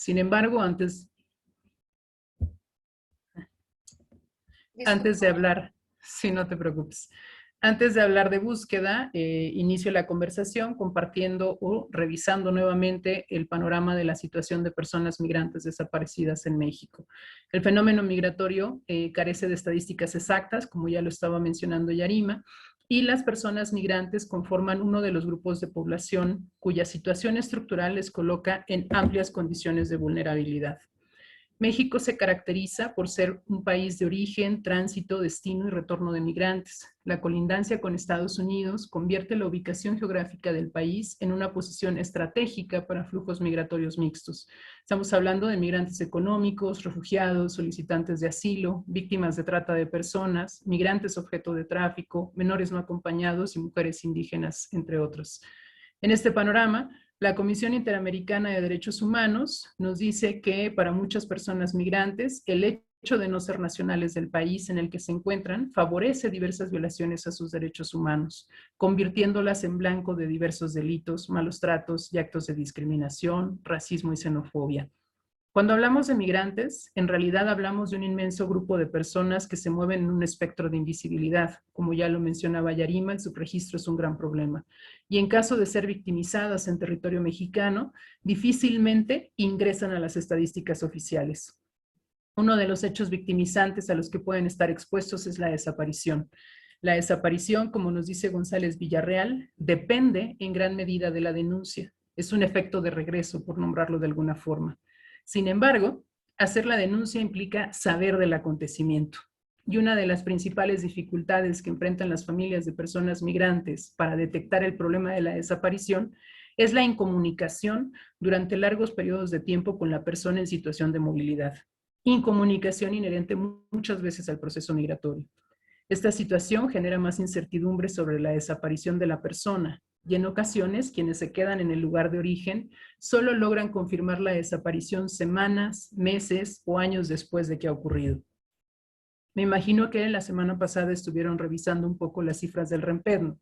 Sin embargo, antes de hablar, si no te preocupes, antes de hablar de búsqueda, inicio la conversación compartiendo o revisando nuevamente el panorama de la situación de personas migrantes desaparecidas en México. El fenómeno migratorio carece de estadísticas exactas, como ya lo estaba mencionando Yarima, y las personas migrantes conforman uno de los grupos de población cuya situación estructural les coloca en amplias condiciones de vulnerabilidad. México se caracteriza por ser un país de origen, tránsito, destino y retorno de migrantes. La colindancia con Estados Unidos convierte la ubicación geográfica del país en una posición estratégica para flujos migratorios mixtos. Estamos hablando de migrantes económicos, refugiados, solicitantes de asilo, víctimas de trata de personas, migrantes objeto de tráfico, menores no acompañados y mujeres indígenas, entre otros. En este panorama, la Comisión Interamericana de Derechos Humanos nos dice que para muchas personas migrantes, el hecho de no ser nacionales del país en el que se encuentran favorece diversas violaciones a sus derechos humanos, convirtiéndolas en blanco de diversos delitos, malos tratos y actos de discriminación, racismo y xenofobia. Cuando hablamos de migrantes, en realidad hablamos de un inmenso grupo de personas que se mueven en un espectro de invisibilidad. Como ya lo mencionaba Yarima, el subregistro es un gran problema. Y en caso de ser victimizadas en territorio mexicano, difícilmente ingresan a las estadísticas oficiales. Uno de los hechos victimizantes a los que pueden estar expuestos es la desaparición. La desaparición, como nos dice González Villarreal, depende en gran medida de la denuncia. Es un efecto de regreso, por nombrarlo de alguna forma. Sin embargo, hacer la denuncia implica saber del acontecimiento. Y una de las principales dificultades que enfrentan las familias de personas migrantes para detectar el problema de la desaparición es la incomunicación durante largos periodos de tiempo con la persona en situación de movilidad. Incomunicación inherente muchas veces al proceso migratorio. Esta situación genera más incertidumbre sobre la desaparición de la persona y en ocasiones quienes se quedan en el lugar de origen solo logran confirmar la desaparición semanas, meses o años después de que ha ocurrido. Me imagino que la semana pasada estuvieron revisando un poco las cifras del REMPEDNO.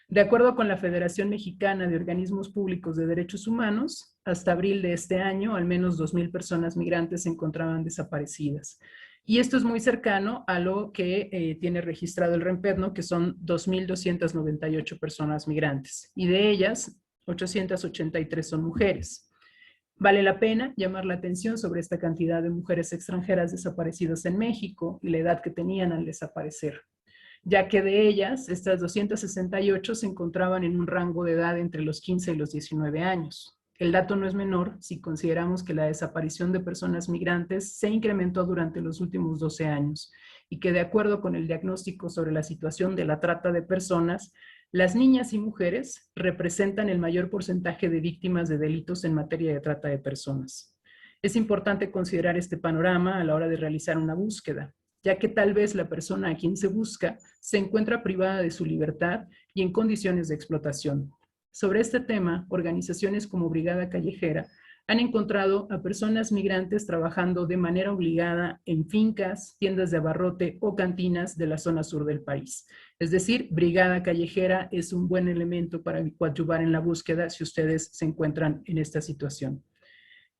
De acuerdo con la Federación Mexicana de Organismos Públicos de Derechos Humanos, hasta abril de este año, al menos 2,000 personas migrantes se encontraban desaparecidas. Y esto es muy cercano a lo que tiene registrado el REMPEDNO, que son 2,298 personas migrantes. Y de ellas, 883 son mujeres. Vale la pena llamar la atención sobre esta cantidad de mujeres extranjeras desaparecidas en México y la edad que tenían al desaparecer, ya que de ellas, estas 268 se encontraban en un rango de edad entre los 15 y los 19 años. El dato no es menor si consideramos que la desaparición de personas migrantes se incrementó durante los últimos 12 años y que de acuerdo con el diagnóstico sobre la situación de la trata de personas, las niñas y mujeres representan el mayor porcentaje de víctimas de delitos en materia de trata de personas. Es importante considerar este panorama a la hora de realizar una búsqueda, ya que tal vez la persona a quien se busca se encuentra privada de su libertad y en condiciones de explotación. Sobre este tema, organizaciones como Brigada Callejera han encontrado a personas migrantes trabajando de manera obligada en fincas, tiendas de abarrote o cantinas de la zona sur del país. Es decir, Brigada Callejera es un buen elemento para coadyuvar en la búsqueda si ustedes se encuentran en esta situación.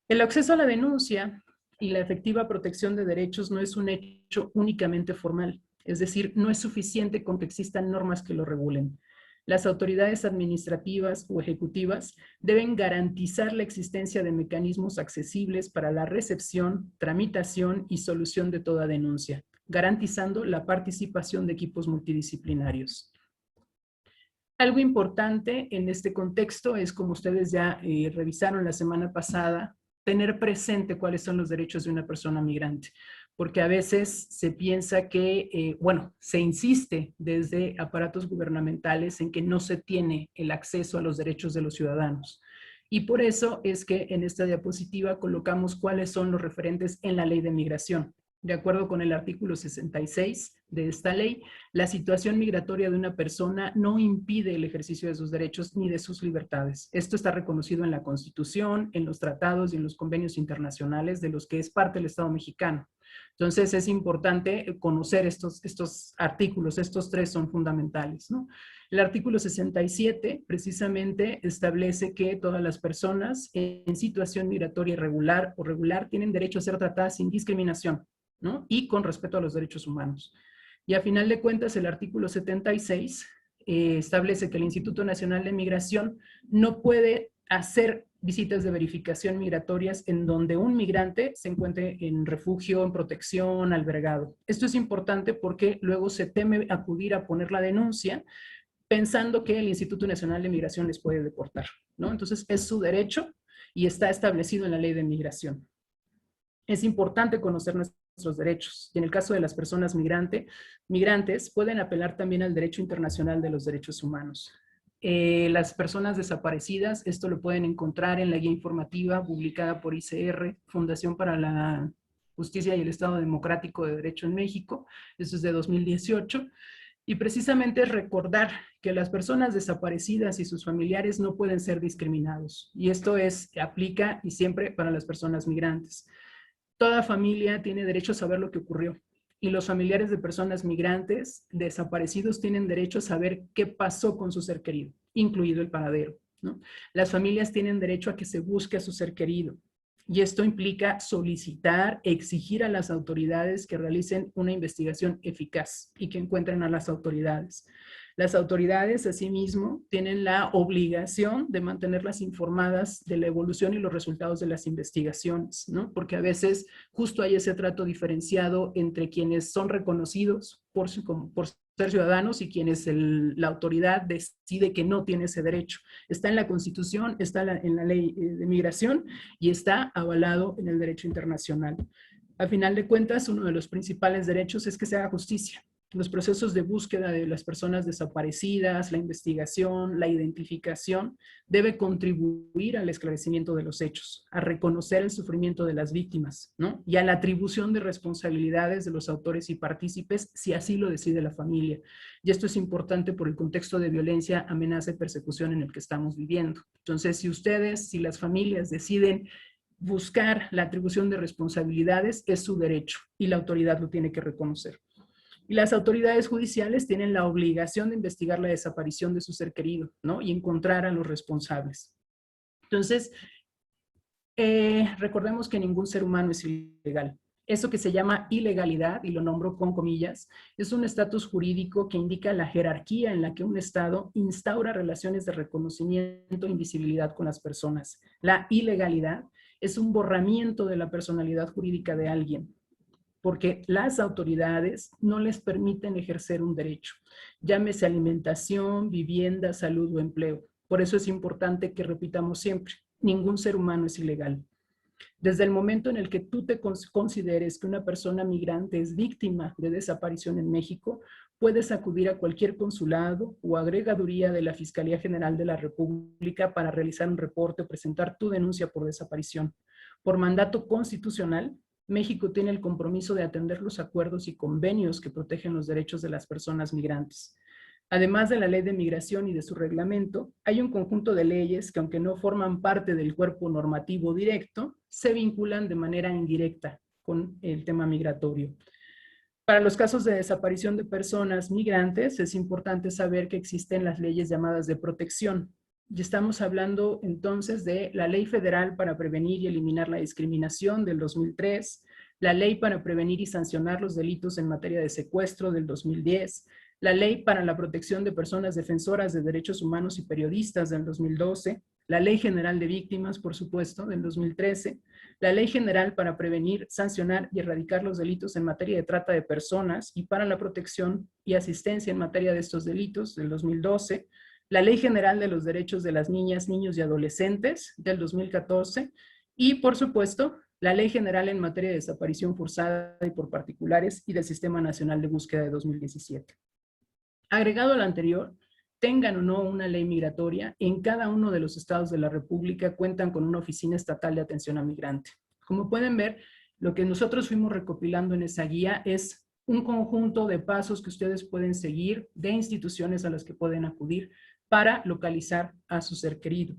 El acceso a la denuncia y la efectiva protección de derechos no es un hecho únicamente formal, es decir, no es suficiente con que existan normas que lo regulen. Las autoridades administrativas o ejecutivas deben garantizar la existencia de mecanismos accesibles para la recepción, tramitación y solución de toda denuncia, garantizando la participación de equipos multidisciplinarios. Algo importante en este contexto es, como ustedes ya revisaron la semana pasada, tener presente cuáles son los derechos de una persona migrante, porque a veces se piensa que, se insiste desde aparatos gubernamentales en que no se tiene el acceso a los derechos de los ciudadanos. Y por eso es que en esta diapositiva colocamos cuáles son los referentes en la ley de migración. De acuerdo con el artículo 66 de esta ley, la situación migratoria de una persona no impide el ejercicio de sus derechos ni de sus libertades. Esto está reconocido en la Constitución, en los tratados y en los convenios internacionales de los que es parte el Estado mexicano. Entonces es importante conocer estos artículos, estos tres son fundamentales, ¿no? El artículo 67 precisamente establece que todas las personas en situación migratoria irregular o regular tienen derecho a ser tratadas sin discriminación, ¿no? Y con respeto a los derechos humanos. Y a final de cuentas, el artículo 76 establece que el Instituto Nacional de Migración no puede hacer visitas de verificación migratorias en donde un migrante se encuentre en refugio, en protección, albergado. Esto es importante porque luego se teme acudir a poner la denuncia pensando que el Instituto Nacional de Migración les puede deportar, ¿no? Entonces es su derecho y está establecido en la ley de migración. Es importante conocer nuestros derechos. Y en el caso de las personas migrantes, pueden apelar también al derecho internacional de los derechos humanos. Las personas desaparecidas, esto lo pueden encontrar en la guía informativa publicada por ICR, Fundación para la Justicia y el Estado Democrático de Derecho en México. Esto es de 2018. Y precisamente es recordar que las personas desaparecidas y sus familiares no pueden ser discriminados. Y esto aplica y siempre para las personas migrantes. Toda familia tiene derecho a saber lo que ocurrió y los familiares de personas migrantes desaparecidos tienen derecho a saber qué pasó con su ser querido, incluido el paradero, ¿no? Las familias tienen derecho a que se busque a su ser querido y esto implica solicitar, exigir a las autoridades que realicen una investigación eficaz y que encuentren a las autoridades. Las autoridades, asimismo, tienen la obligación de mantenerlas informadas de la evolución y los resultados de las investigaciones, ¿no? Porque a veces justo hay ese trato diferenciado entre quienes son reconocidos por ser ciudadanos y quienes la autoridad decide que no tiene ese derecho. Está en la Constitución, está en la ley de migración y está avalado en el derecho internacional. A final de cuentas, uno de los principales derechos es que se haga justicia. Los procesos de búsqueda de las personas desaparecidas, la investigación, la identificación, debe contribuir al esclarecimiento de los hechos, a reconocer el sufrimiento de las víctimas, ¿no? Y a la atribución de responsabilidades de los autores y partícipes, si así lo decide la familia. Y esto es importante por el contexto de violencia, amenaza y persecución en el que estamos viviendo. Entonces, si las familias deciden buscar la atribución de responsabilidades, es su derecho y la autoridad lo tiene que reconocer. Y las autoridades judiciales tienen la obligación de investigar la desaparición de su ser querido, ¿no? Y encontrar a los responsables. Entonces, recordemos que ningún ser humano es ilegal. Eso que se llama ilegalidad, y lo nombro con comillas, es un estatus jurídico que indica la jerarquía en la que un Estado instaura relaciones de reconocimiento e invisibilidad con las personas. La ilegalidad es un borramiento de la personalidad jurídica de alguien, porque las autoridades no les permiten ejercer un derecho, llámese alimentación, vivienda, salud o empleo. Por eso es importante que repitamos siempre, ningún ser humano es ilegal. Desde el momento en el que tú te consideres que una persona migrante es víctima de desaparición en México, puedes acudir a cualquier consulado o agregaduría de la Fiscalía General de la República para realizar un reporte o presentar tu denuncia por desaparición. Por mandato constitucional, México tiene el compromiso de atender los acuerdos y convenios que protegen los derechos de las personas migrantes. Además de la ley de migración y de su reglamento, hay un conjunto de leyes que, aunque no forman parte del cuerpo normativo directo, se vinculan de manera indirecta con el tema migratorio. Para los casos de desaparición de personas migrantes, es importante saber que existen las leyes llamadas de protección. Y estamos hablando entonces de la Ley Federal para Prevenir y Eliminar la Discriminación del 2003, la Ley para Prevenir y Sancionar los Delitos en Materia de Secuestro del 2010, la Ley para la Protección de Personas Defensoras de Derechos Humanos y Periodistas del 2012, la Ley General de Víctimas, por supuesto, del 2013, la Ley General para Prevenir, Sancionar y Erradicar los Delitos en Materia de Trata de Personas y para la Protección y Asistencia en Materia de estos Delitos del 2012, la Ley General de los Derechos de las Niñas, Niños y Adolescentes del 2014 y, por supuesto, la Ley General en Materia de Desaparición Forzada y por Particulares y del Sistema Nacional de Búsqueda de 2017. Agregado a lo anterior, tengan o no una ley migratoria, en cada uno de los estados de la República cuentan con una oficina estatal de atención a migrante. Como pueden ver, lo que nosotros fuimos recopilando en esa guía es un conjunto de pasos que ustedes pueden seguir, de instituciones a las que pueden acudir para localizar a su ser querido.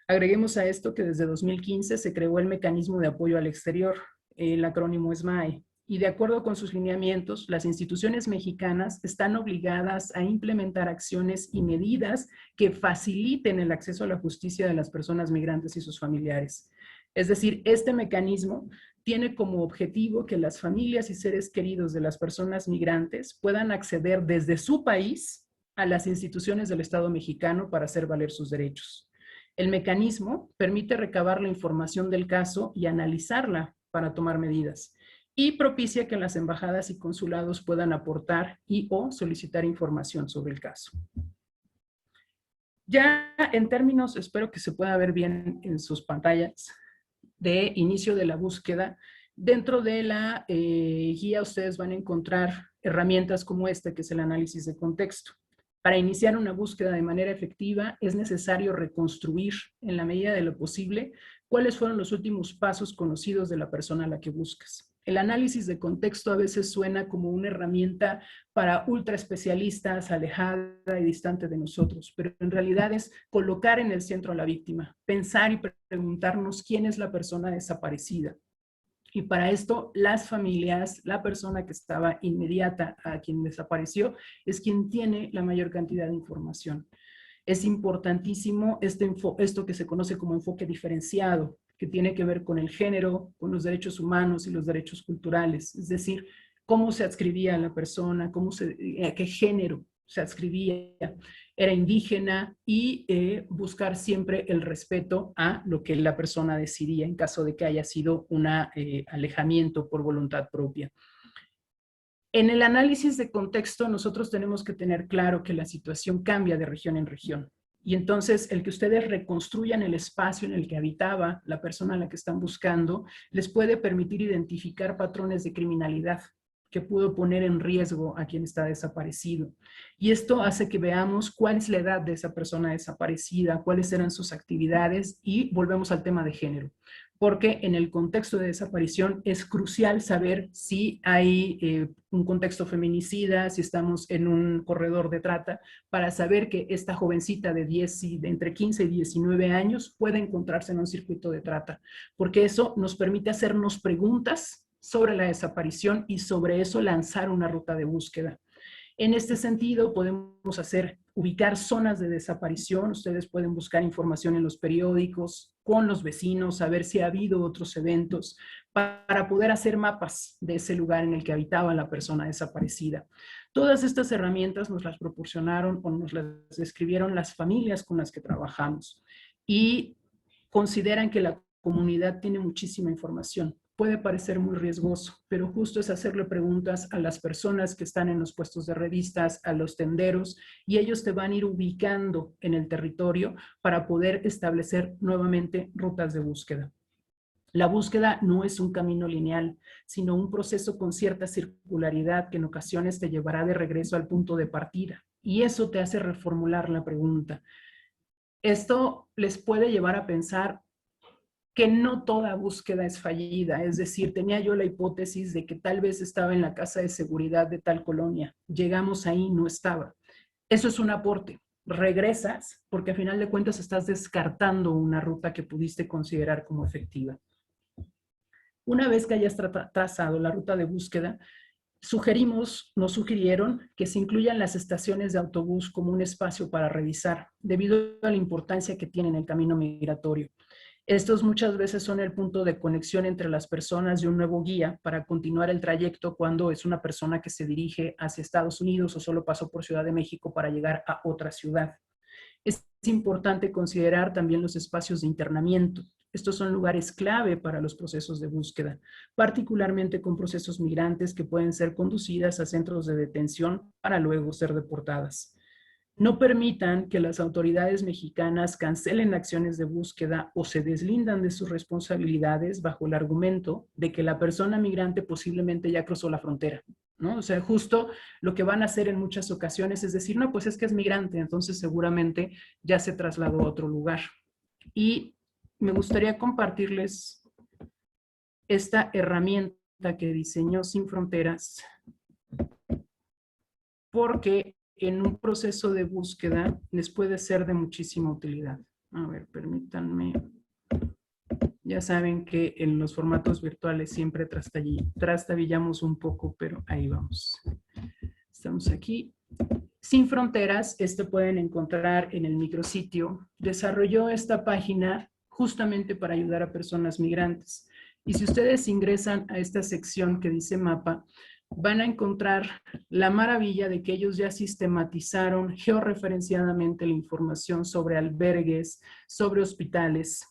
Agreguemos a esto que desde 2015 se creó el Mecanismo de Apoyo al Exterior, el acrónimo es MAE, y de acuerdo con sus lineamientos, las instituciones mexicanas están obligadas a implementar acciones y medidas que faciliten el acceso a la justicia de las personas migrantes y sus familiares. Es decir, este mecanismo tiene como objetivo que las familias y seres queridos de las personas migrantes puedan acceder desde su país a las instituciones del Estado mexicano para hacer valer sus derechos. El mecanismo permite recabar la información del caso y analizarla para tomar medidas, y propicia que las embajadas y consulados puedan aportar y o solicitar información sobre el caso. Ya en términos, espero que se pueda ver bien en sus pantallas, de inicio de la búsqueda, dentro de la guía ustedes van a encontrar herramientas como esta, que es el análisis de contexto. Para iniciar una búsqueda de manera efectiva es necesario reconstruir, en la medida de lo posible, cuáles fueron los últimos pasos conocidos de la persona a la que buscas. El análisis de contexto a veces suena como una herramienta para ultra especialistas, alejada y distante de nosotros, pero en realidad es colocar en el centro a la víctima, pensar y preguntarnos quién es la persona desaparecida. Y para esto, las familias, la persona que estaba inmediata a quien desapareció, es quien tiene la mayor cantidad de información. Es importantísimo esto que se conoce como enfoque diferenciado, que tiene que ver con el género, con los derechos humanos y los derechos culturales. Es decir, cómo se adscribía a la persona, a qué género se adscribía, era indígena, y buscar siempre el respeto a lo que la persona decidía en caso de que haya sido un alejamiento por voluntad propia. En el análisis de contexto, nosotros tenemos que tener claro que la situación cambia de región en región. Y entonces el que ustedes reconstruyan el espacio en el que habitaba la persona a la que están buscando les puede permitir identificar patrones de criminalidad que pudo poner en riesgo a quien está desaparecido. Y esto hace que veamos cuál es la edad de esa persona desaparecida, cuáles eran sus actividades, y volvemos al tema de género. Porque en el contexto de desaparición es crucial saber si hay un contexto feminicida, si estamos en un corredor de trata, para saber que esta jovencita de entre 15 y 19 años puede encontrarse en un circuito de trata, porque eso nos permite hacernos preguntas sobre la desaparición y sobre eso lanzar una ruta de búsqueda. En este sentido, podemos ubicar zonas de desaparición. Ustedes pueden buscar información en los periódicos, con los vecinos, saber si ha habido otros eventos, para poder hacer mapas de ese lugar en el que habitaba la persona desaparecida. Todas estas herramientas nos las proporcionaron o nos las describieron las familias con las que trabajamos, y consideran que la comunidad tiene muchísima información. Puede parecer muy riesgoso, pero justo es hacerle preguntas a las personas que están en los puestos de revistas, a los tenderos, y ellos te van a ir ubicando en el territorio para poder establecer nuevamente rutas de búsqueda. La búsqueda no es un camino lineal, sino un proceso con cierta circularidad que en ocasiones te llevará de regreso al punto de partida, y eso te hace reformular la pregunta. Esto les puede llevar a pensar que no toda búsqueda es fallida. Es decir, tenía yo la hipótesis de que tal vez estaba en la casa de seguridad de tal colonia. Llegamos ahí, no estaba. Eso es un aporte. Regresas porque a final de cuentas estás descartando una ruta que pudiste considerar como efectiva. Una vez que hayas trazado la ruta de búsqueda, nos sugirieron que se incluyan las estaciones de autobús como un espacio para revisar, debido a la importancia que tienen el camino migratorio. Estos muchas veces son el punto de conexión entre las personas y un nuevo guía para continuar el trayecto cuando es una persona que se dirige hacia Estados Unidos o solo pasó por Ciudad de México para llegar a otra ciudad. Es importante considerar también los espacios de internamiento. Estos son lugares clave para los procesos de búsqueda, particularmente con procesos migrantes que pueden ser conducidas a centros de detención para luego ser deportadas. No permitan que las autoridades mexicanas cancelen acciones de búsqueda o se deslindan de sus responsabilidades bajo el argumento de que la persona migrante posiblemente ya cruzó la frontera, ¿no? O sea, justo lo que van a hacer en muchas ocasiones es decir, no, pues es que es migrante, entonces seguramente ya se trasladó a otro lugar. Y me gustaría compartirles esta herramienta que diseñó Sin Fronteras, porque en un proceso de búsqueda les puede ser de muchísima utilidad. A ver, permítanme. Ya saben que en los formatos virtuales siempre trastabillamos un poco, pero ahí vamos. Estamos aquí. Sin Fronteras, esto pueden encontrar en el micrositio, desarrolló esta página justamente para ayudar a personas migrantes. Y si ustedes ingresan a esta sección que dice mapa, van a encontrar la maravilla de que ellos ya sistematizaron georreferenciadamente la información sobre albergues, sobre hospitales.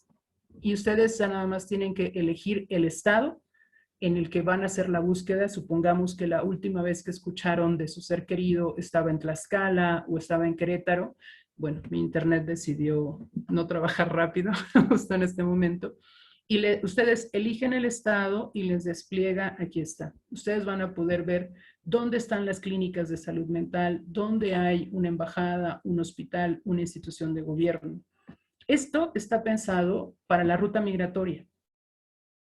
Y ustedes ya nada más tienen que elegir el estado en el que van a hacer la búsqueda. Supongamos que la última vez que escucharon de su ser querido estaba en Tlaxcala o estaba en Querétaro. Bueno, mi internet decidió no trabajar rápido justo en este momento. Y ustedes eligen el estado y les despliega, aquí está. Ustedes van a poder ver dónde están las clínicas de salud mental, dónde hay una embajada, un hospital, una institución de gobierno. Esto está pensado para la ruta migratoria.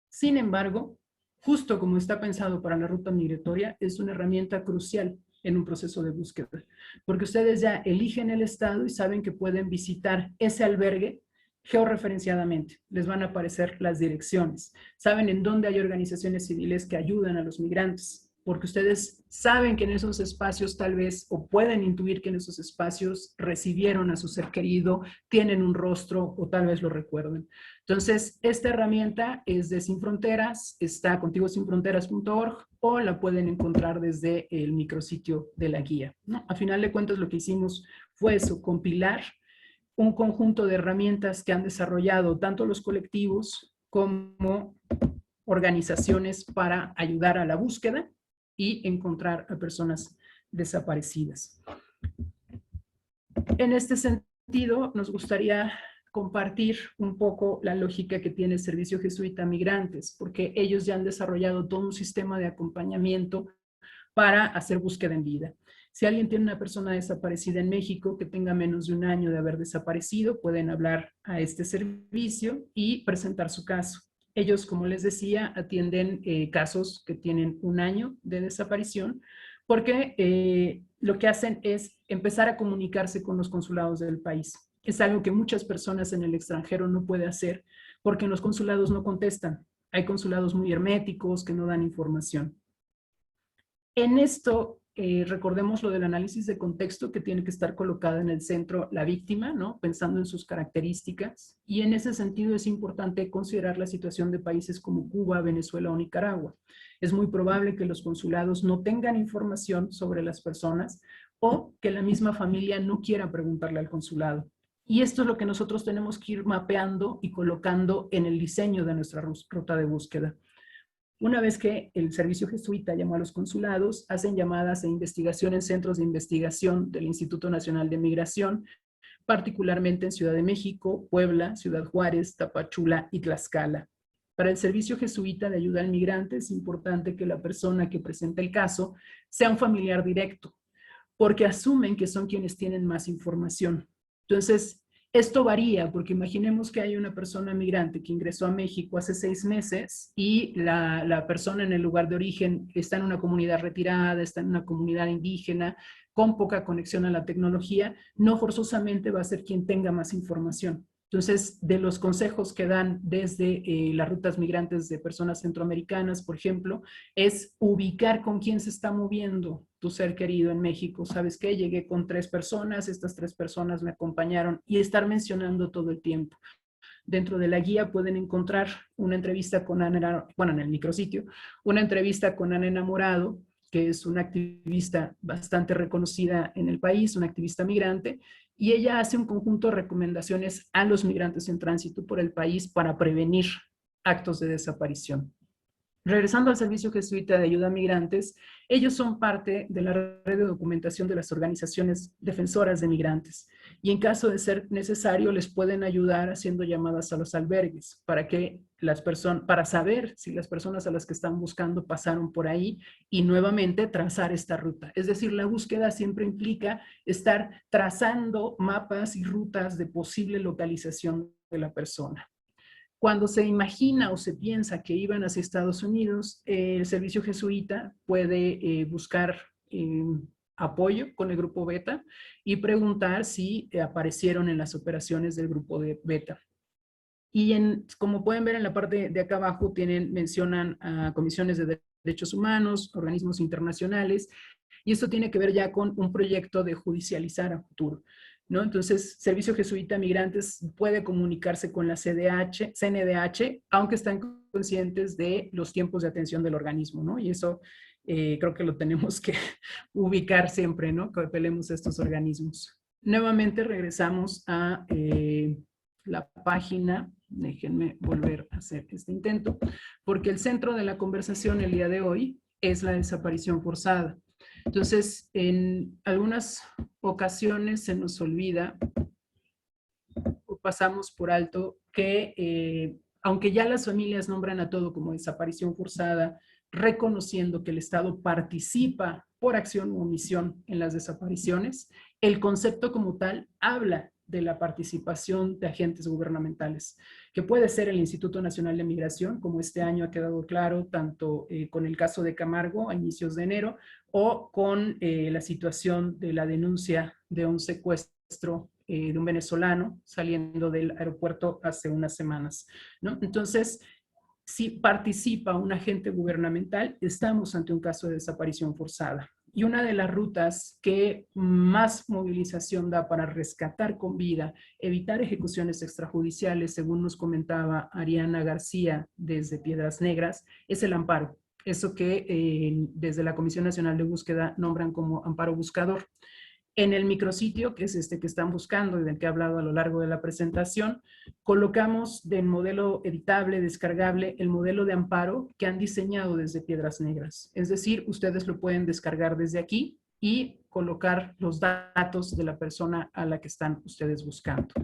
Sin embargo, justo como está pensado para la ruta migratoria, es una herramienta crucial en un proceso de búsqueda, porque ustedes ya eligen el estado y saben que pueden visitar ese albergue georreferenciadamente. Les van a aparecer las direcciones. Saben en dónde hay organizaciones civiles que ayudan a los migrantes, porque ustedes saben que en esos espacios tal vez, o pueden intuir que en esos espacios recibieron a su ser querido, tienen un rostro o tal vez lo recuerden. Entonces, esta herramienta es de Sin Fronteras, está contigosinfronteras.org o la pueden encontrar desde el micrositio de la guía, ¿no? A final de cuentas, lo que hicimos fue eso, compilar un conjunto de herramientas que han desarrollado tanto los colectivos como organizaciones para ayudar a la búsqueda y encontrar a personas desaparecidas. En este sentido, nos gustaría compartir un poco la lógica que tiene el Servicio Jesuita a Migrantes, porque ellos ya han desarrollado todo un sistema de acompañamiento para hacer búsqueda en vida. Si alguien tiene una persona desaparecida en México que tenga menos de un año de haber desaparecido, pueden hablar a este servicio y presentar su caso. Ellos, como les decía, atienden casos que tienen un año de desaparición, porque lo que hacen es empezar a comunicarse con los consulados del país. Es algo que muchas personas en el extranjero no pueden hacer porque los consulados no contestan. Hay consulados muy herméticos que no dan información. En esto, recordemos lo del análisis de contexto, que tiene que estar colocada en el centro la víctima, ¿no? Pensando en sus características. Y en ese sentido es importante considerar la situación de países como Cuba, Venezuela o Nicaragua. Es muy probable que los consulados no tengan información sobre las personas o que la misma familia no quiera preguntarle al consulado. Y esto es lo que nosotros tenemos que ir mapeando y colocando en el diseño de nuestra ruta de búsqueda. Una vez que el servicio jesuita llamó a los consulados, hacen llamadas de investigación en centros de investigación del Instituto Nacional de Migración, particularmente en Ciudad de México, Puebla, Ciudad Juárez, Tapachula y Tlaxcala. Para el servicio jesuita de ayuda al migrante es importante que la persona que presenta el caso sea un familiar directo, porque asumen que son quienes tienen más información. Entonces, esto varía, porque imaginemos que hay una persona migrante que ingresó a México hace 6 meses y la persona en el lugar de origen está en una comunidad retirada, está en una comunidad indígena, con poca conexión a la tecnología, no forzosamente va a ser quien tenga más información. Entonces, de los consejos que dan desde las rutas migrantes de personas centroamericanas, por ejemplo, es ubicar con quién se está moviendo tu ser querido en México. ¿Sabes qué? Llegué con 3 personas, estas 3 personas me acompañaron, y estar mencionando todo el tiempo. Dentro de la guía pueden encontrar una entrevista con Ana, bueno, en el micrositio, una entrevista con Ana Enamorado, que es una activista bastante reconocida en el país, una activista migrante, y ella hace un conjunto de recomendaciones a los migrantes en tránsito por el país para prevenir actos de desaparición. Regresando al Servicio Jesuita de Ayuda a Migrantes, ellos son parte de la red de documentación de las organizaciones defensoras de migrantes y en caso de ser necesario les pueden ayudar haciendo llamadas a los albergues para saber si las personas a las que están buscando pasaron por ahí y nuevamente trazar esta ruta. Es decir, la búsqueda siempre implica estar trazando mapas y rutas de posible localización de la persona. Cuando se imagina o se piensa que iban hacia Estados Unidos, el servicio jesuita puede buscar apoyo con el grupo Beta y preguntar si aparecieron en las operaciones del grupo de Beta. Y como pueden ver en la parte de acá abajo, mencionan a comisiones de derechos humanos, organismos internacionales, y esto tiene que ver ya con un proyecto de judicializar a futuro, ¿no? Entonces, Servicio Jesuita Migrantes puede comunicarse con la CNDH, aunque están conscientes de los tiempos de atención del organismo, ¿no? Y eso creo que lo tenemos que ubicar siempre, ¿no? Que apelemos a estos organismos. Nuevamente regresamos a la página. Déjenme volver a hacer este intento, porque el centro de la conversación el día de hoy es la desaparición forzada. Entonces, en algunas ocasiones se nos olvida o pasamos por alto que, aunque ya las familias nombran a todo como desaparición forzada, reconociendo que el Estado participa por acción u omisión en las desapariciones, el concepto como tal habla de la participación de agentes gubernamentales, que puede ser el Instituto Nacional de Migración, como este año ha quedado claro, tanto con el caso de Camargo a inicios de enero, o con la situación de la denuncia de un secuestro de un venezolano saliendo del aeropuerto hace unas semanas, ¿no? Entonces, si participa un agente gubernamental, estamos ante un caso de desaparición forzada. Y una de las rutas que más movilización da para rescatar con vida, evitar ejecuciones extrajudiciales, según nos comentaba Ariana García desde Piedras Negras, es el amparo. Eso que desde la Comisión Nacional de Búsqueda nombran como amparo buscador. En el micrositio, que es este que están buscando y del que he hablado a lo largo de la presentación, colocamos del modelo editable, descargable, el modelo de amparo que han diseñado desde Piedras Negras. Es decir, ustedes lo pueden descargar desde aquí y colocar los datos de la persona a la que están ustedes buscando.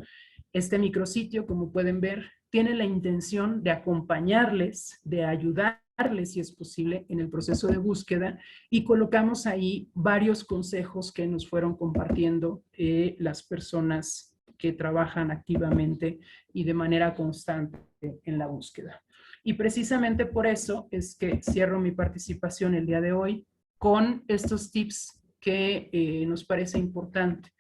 Este micrositio, como pueden ver, tiene la intención de acompañarles, de ayudarles, si es posible, en el proceso de búsqueda, y colocamos ahí varios consejos que nos fueron compartiendo las personas que trabajan activamente y de manera constante en la búsqueda. Y precisamente por eso es que cierro mi participación el día de hoy con estos tips que nos parece importante.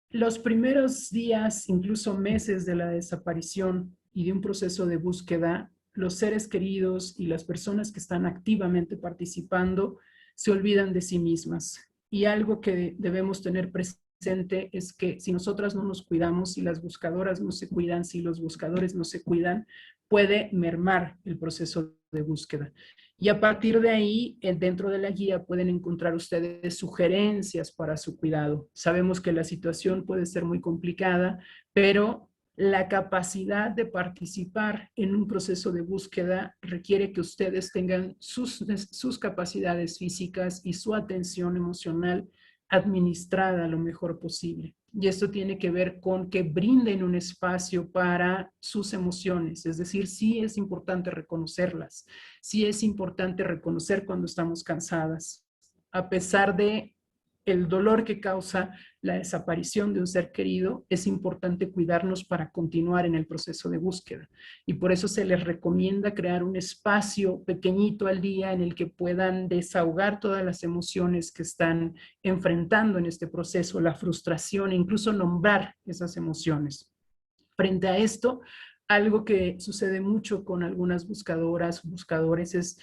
Los primeros días, incluso meses de la desaparición y de un proceso de búsqueda, los seres queridos y las personas que están activamente participando se olvidan de sí mismas. Y algo que debemos tener presente es que si nosotras no nos cuidamos, si las buscadoras no se cuidan, si los buscadores no se cuidan, puede mermar el proceso de búsqueda. Y a partir de ahí, dentro de la guía pueden encontrar ustedes sugerencias para su cuidado. Sabemos que la situación puede ser muy complicada, pero la capacidad de participar en un proceso de búsqueda requiere que ustedes tengan sus capacidades físicas y su atención emocional administrada lo mejor posible. Y esto tiene que ver con que brinden un espacio para sus emociones, es decir, sí es importante reconocerlas, sí es importante reconocer cuando estamos cansadas, a pesar de el dolor que causa la desaparición de un ser querido, es importante cuidarnos para continuar en el proceso de búsqueda. Y por eso se les recomienda crear un espacio pequeñito al día en el que puedan desahogar todas las emociones que están enfrentando en este proceso, la frustración e incluso nombrar esas emociones. Frente a esto, algo que sucede mucho con algunas buscadoras, buscadores, es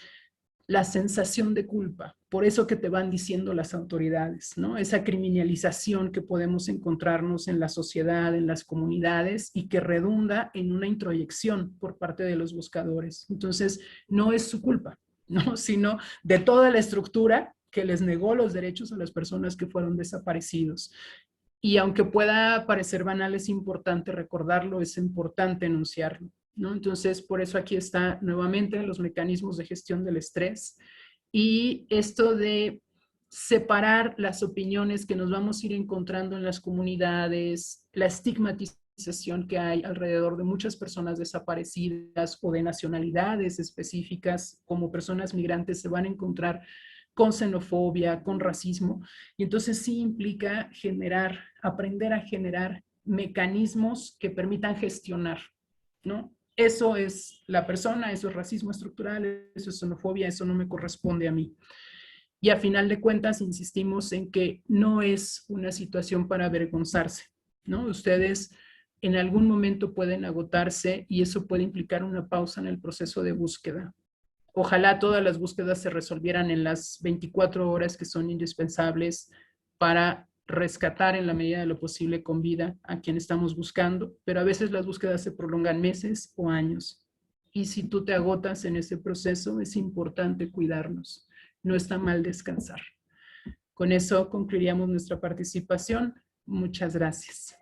la sensación de culpa, por eso que te van diciendo las autoridades, ¿no? Esa criminalización que podemos encontrarnos en la sociedad, en las comunidades y que redunda en una introyección por parte de los buscadores. Entonces, no es su culpa, ¿no? Sino de toda la estructura que les negó los derechos a las personas que fueron desaparecidos. Y aunque pueda parecer banal, es importante recordarlo, es importante enunciarlo, ¿no? Entonces, por eso aquí está nuevamente los mecanismos de gestión del estrés y esto de separar las opiniones que nos vamos a ir encontrando en las comunidades, la estigmatización que hay alrededor de muchas personas desaparecidas o de nacionalidades específicas, como personas migrantes se van a encontrar con xenofobia, con racismo, y entonces sí implica aprender a generar mecanismos que permitan gestionar, ¿no? Eso es la persona, eso es racismo estructural, eso es xenofobia, eso no me corresponde a mí. Y a final de cuentas insistimos en que no es una situación para avergonzarse, ¿no? Ustedes en algún momento pueden agotarse y eso puede implicar una pausa en el proceso de búsqueda. Ojalá todas las búsquedas se resolvieran en las 24 horas que son indispensables para rescatar en la medida de lo posible con vida a quien estamos buscando, pero a veces las búsquedas se prolongan meses o años. Y si tú te agotas en ese proceso, es importante cuidarnos. No está mal descansar. Con eso concluiríamos nuestra participación. Muchas gracias.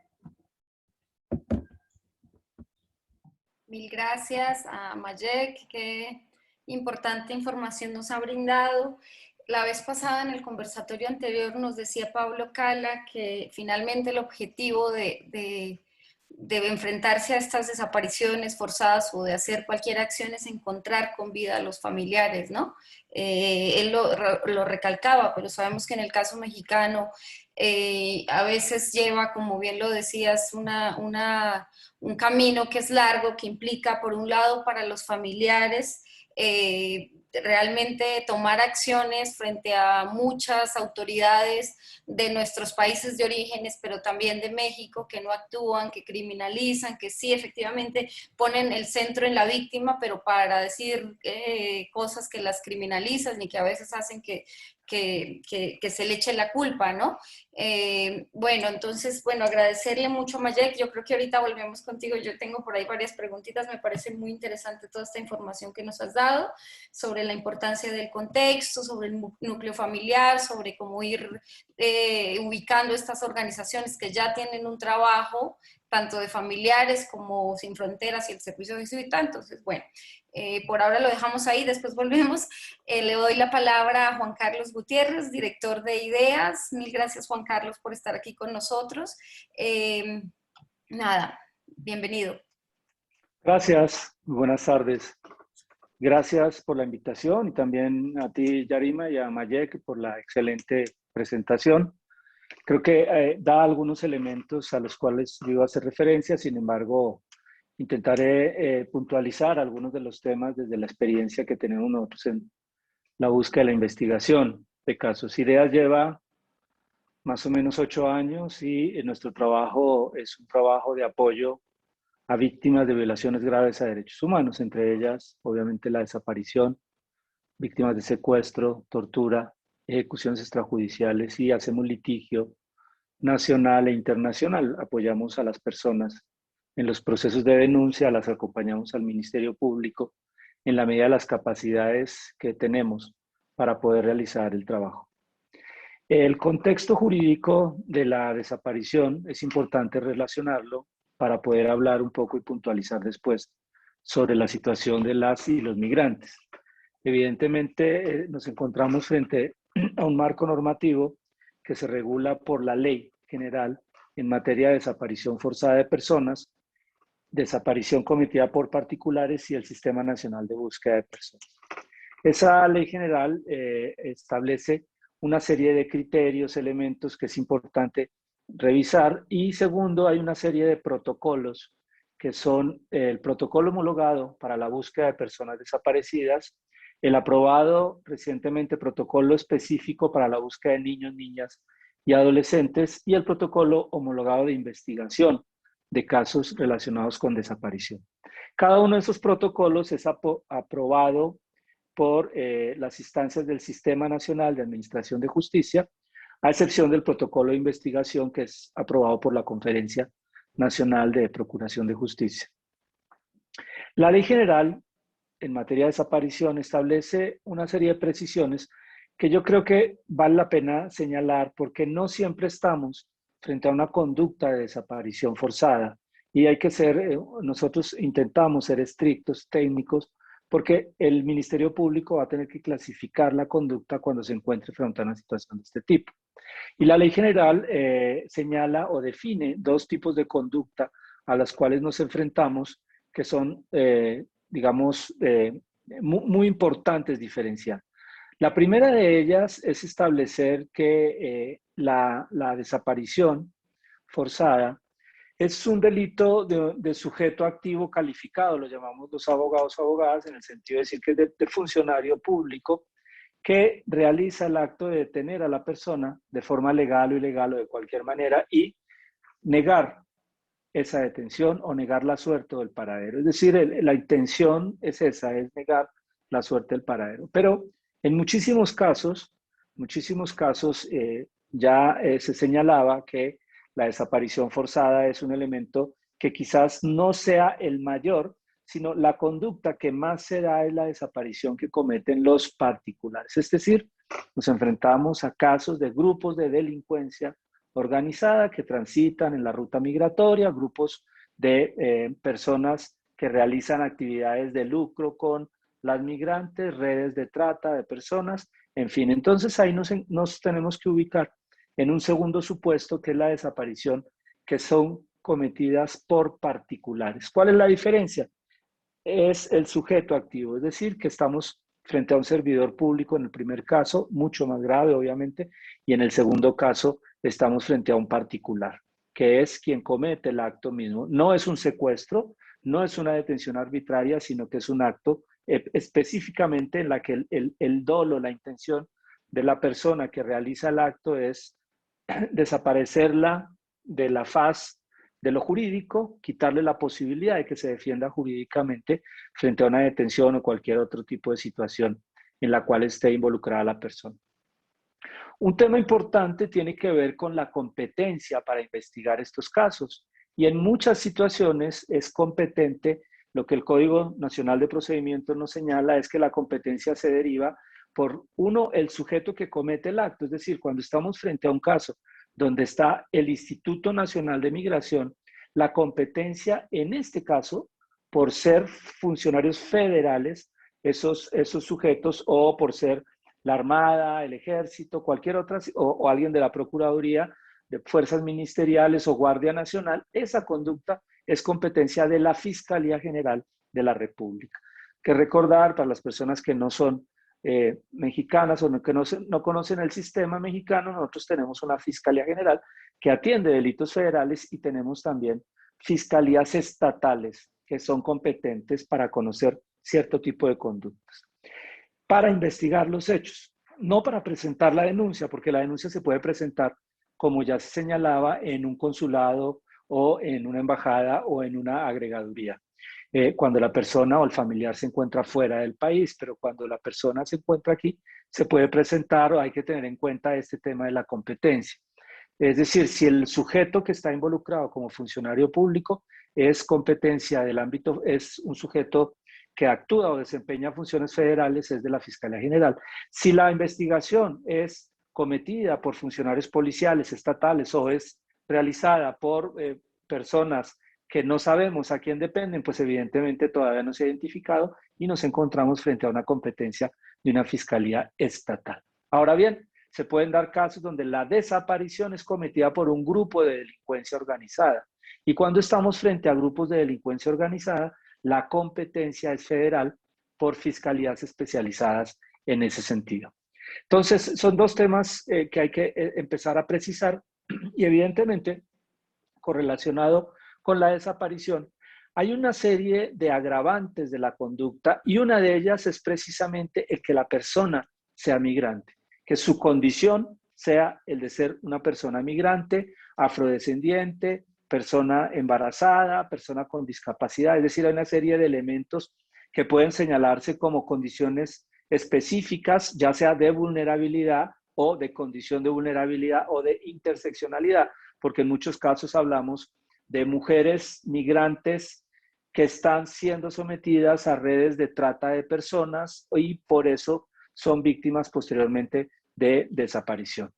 Mil gracias a Mayek, qué importante información nos ha brindado. La vez pasada en el conversatorio anterior nos decía Pablo Cala que finalmente el objetivo de enfrentarse a estas desapariciones forzadas o de hacer cualquier acción es encontrar con vida a los familiares, ¿no? Él lo recalcaba, pero sabemos que en el caso mexicano a veces lleva, como bien lo decías, un camino que es largo, que implica, por un lado, para los familiares, realmente tomar acciones frente a muchas autoridades de nuestros países de orígenes, pero también de México, que no actúan, que criminalizan, que sí, efectivamente ponen el centro en la víctima, pero para decir cosas que las criminalizan y que a veces hacen que se le eche la culpa, ¿no? Bueno, entonces, bueno, agradecerle mucho a Mayek. Yo creo que ahorita volvemos contigo. Yo tengo por ahí varias preguntitas. Me parece muy interesante toda esta información que nos has dado sobre la importancia del contexto, sobre el núcleo familiar, sobre cómo ir ubicando estas organizaciones que ya tienen un trabajo, tanto de familiares como Sin Fronteras y el Servicio Jesuita. Entonces, bueno, por ahora lo dejamos ahí, después volvemos. Le doy la palabra a Juan Carlos Gutiérrez, director de IDEAS. Mil gracias, Juan Carlos, por estar aquí con nosotros. Nada, bienvenido. Gracias, buenas tardes. Gracias por la invitación y también a ti, Yarima, y a Mayek por la excelente presentación. Creo que da algunos elementos a los cuales yo iba a hacer referencia, sin embargo, intentaré puntualizar algunos de los temas desde la experiencia que tenemos nosotros en la búsqueda y la investigación de casos. IDEAS lleva más o menos 8 años y nuestro trabajo es un trabajo de apoyo a víctimas de violaciones graves a derechos humanos, entre ellas, obviamente, la desaparición, víctimas de secuestro, tortura, ejecuciones extrajudiciales, y hacemos litigio nacional e internacional. Apoyamos a las personas en los procesos de denuncia, las acompañamos al Ministerio Público en la medida de las capacidades que tenemos para poder realizar el trabajo. El contexto jurídico de la desaparición es importante relacionarlo para poder hablar un poco y puntualizar después sobre la situación de las y los migrantes. Evidentemente, nos encontramos frente a un marco normativo que se regula por la Ley General en materia de desaparición forzada de personas, desaparición cometida por particulares y el Sistema Nacional de Búsqueda de Personas. Esa Ley General establece una serie de criterios, elementos que es importante revisar, y segundo, hay una serie de protocolos que son el protocolo homologado para la búsqueda de personas desaparecidas, el aprobado recientemente protocolo específico para la búsqueda de niños, niñas y adolescentes, y el protocolo homologado de investigación de casos relacionados con desaparición. Cada uno de esos protocolos es aprobado por las instancias del Sistema Nacional de Administración de Justicia, a excepción del protocolo de investigación que es aprobado por la Conferencia Nacional de Procuración de Justicia. La Ley General en materia de desaparición establece una serie de precisiones que yo creo que vale la pena señalar, porque no siempre estamos frente a una conducta de desaparición forzada, y hay que ser, nosotros intentamos ser estrictos, técnicos, porque el Ministerio Público va a tener que clasificar la conducta cuando se encuentre frente a una situación de este tipo. Y la Ley General señala o define dos tipos de conducta a las cuales nos enfrentamos, que son, digamos, muy importantes diferenciar. La primera de ellas es establecer que la desaparición forzada es un delito de sujeto activo calificado, lo llamamos los abogados o abogadas, en el sentido de decir que es de funcionario público que realiza el acto de detener a la persona de forma legal o ilegal o de cualquier manera y negar esa detención o negar la suerte o el paradero. Es decir, la intención es esa, es negar la suerte del paradero. Pero en muchísimos casos ya se señalaba que la desaparición forzada es un elemento que quizás no sea el mayor, sino la conducta que más se da es la desaparición que cometen los particulares. Es decir, nos enfrentamos a casos de grupos de delincuencia organizada que transitan en la ruta migratoria, grupos de personas que realizan actividades de lucro con las migrantes, redes de trata de personas, en fin. Entonces ahí nos tenemos que ubicar en un segundo supuesto, que es la desaparición, que son cometidas por particulares. ¿Cuál es la diferencia? Es el sujeto activo, es decir, que estamos frente a un servidor público en el primer caso, mucho más grave obviamente, y en el segundo caso estamos frente a un particular, que es quien comete el acto mismo. No es un secuestro, no es una detención arbitraria, sino que es un acto específicamente en la que el dolo, la intención de la persona que realiza el acto es desaparecerla de la faz de lo jurídico, quitarle la posibilidad de que se defienda jurídicamente frente a una detención o cualquier otro tipo de situación en la cual esté involucrada la persona. Un tema importante tiene que ver con la competencia para investigar estos casos, y en muchas situaciones es competente. Lo que el Código Nacional de Procedimientos nos señala es que la competencia se deriva por, uno, el sujeto que comete el acto, es decir, cuando estamos frente a un caso donde está el Instituto Nacional de Migración, la competencia en este caso, por ser funcionarios federales, esos sujetos, o por ser la Armada, el Ejército, cualquier otra, o alguien de la Procuraduría, de Fuerzas Ministeriales o Guardia Nacional, esa conducta es competencia de la Fiscalía General de la República. Que recordar para las personas que no son mexicanas o que no conocen el sistema mexicano, nosotros tenemos una Fiscalía General que atiende delitos federales y tenemos también fiscalías estatales que son competentes para conocer cierto tipo de conductas, para investigar los hechos, no para presentar la denuncia, porque la denuncia se puede presentar, como ya se señalaba, en un consulado o en una embajada o en una agregaduría, cuando la persona o el familiar se encuentra fuera del país, pero cuando la persona se encuentra aquí, se puede presentar, o hay que tener en cuenta este tema de la competencia. Es decir, si el sujeto que está involucrado como funcionario público es competencia del ámbito, es un sujeto que actúa o desempeña funciones federales, es de la Fiscalía General. Si la investigación es cometida por funcionarios policiales, estatales, o es realizada por personas que no sabemos a quién dependen, pues evidentemente todavía no se ha identificado y nos encontramos frente a una competencia de una fiscalía estatal. Ahora bien, se pueden dar casos donde la desaparición es cometida por un grupo de delincuencia organizada. Y cuando estamos frente a grupos de delincuencia organizada, la competencia es federal por fiscalías especializadas en ese sentido. Entonces, son dos temas que hay que empezar a precisar, y evidentemente, correlacionado con la desaparición, hay una serie de agravantes de la conducta, y una de ellas es precisamente el que la persona sea migrante, que su condición sea el de ser una persona migrante, afrodescendiente, persona embarazada, persona con discapacidad. Es decir, hay una serie de elementos que pueden señalarse como condiciones específicas, ya sea de vulnerabilidad o de condición de vulnerabilidad o de interseccionalidad, porque en muchos casos hablamos de mujeres migrantes que están siendo sometidas a redes de trata de personas y por eso son víctimas posteriormente de desaparición.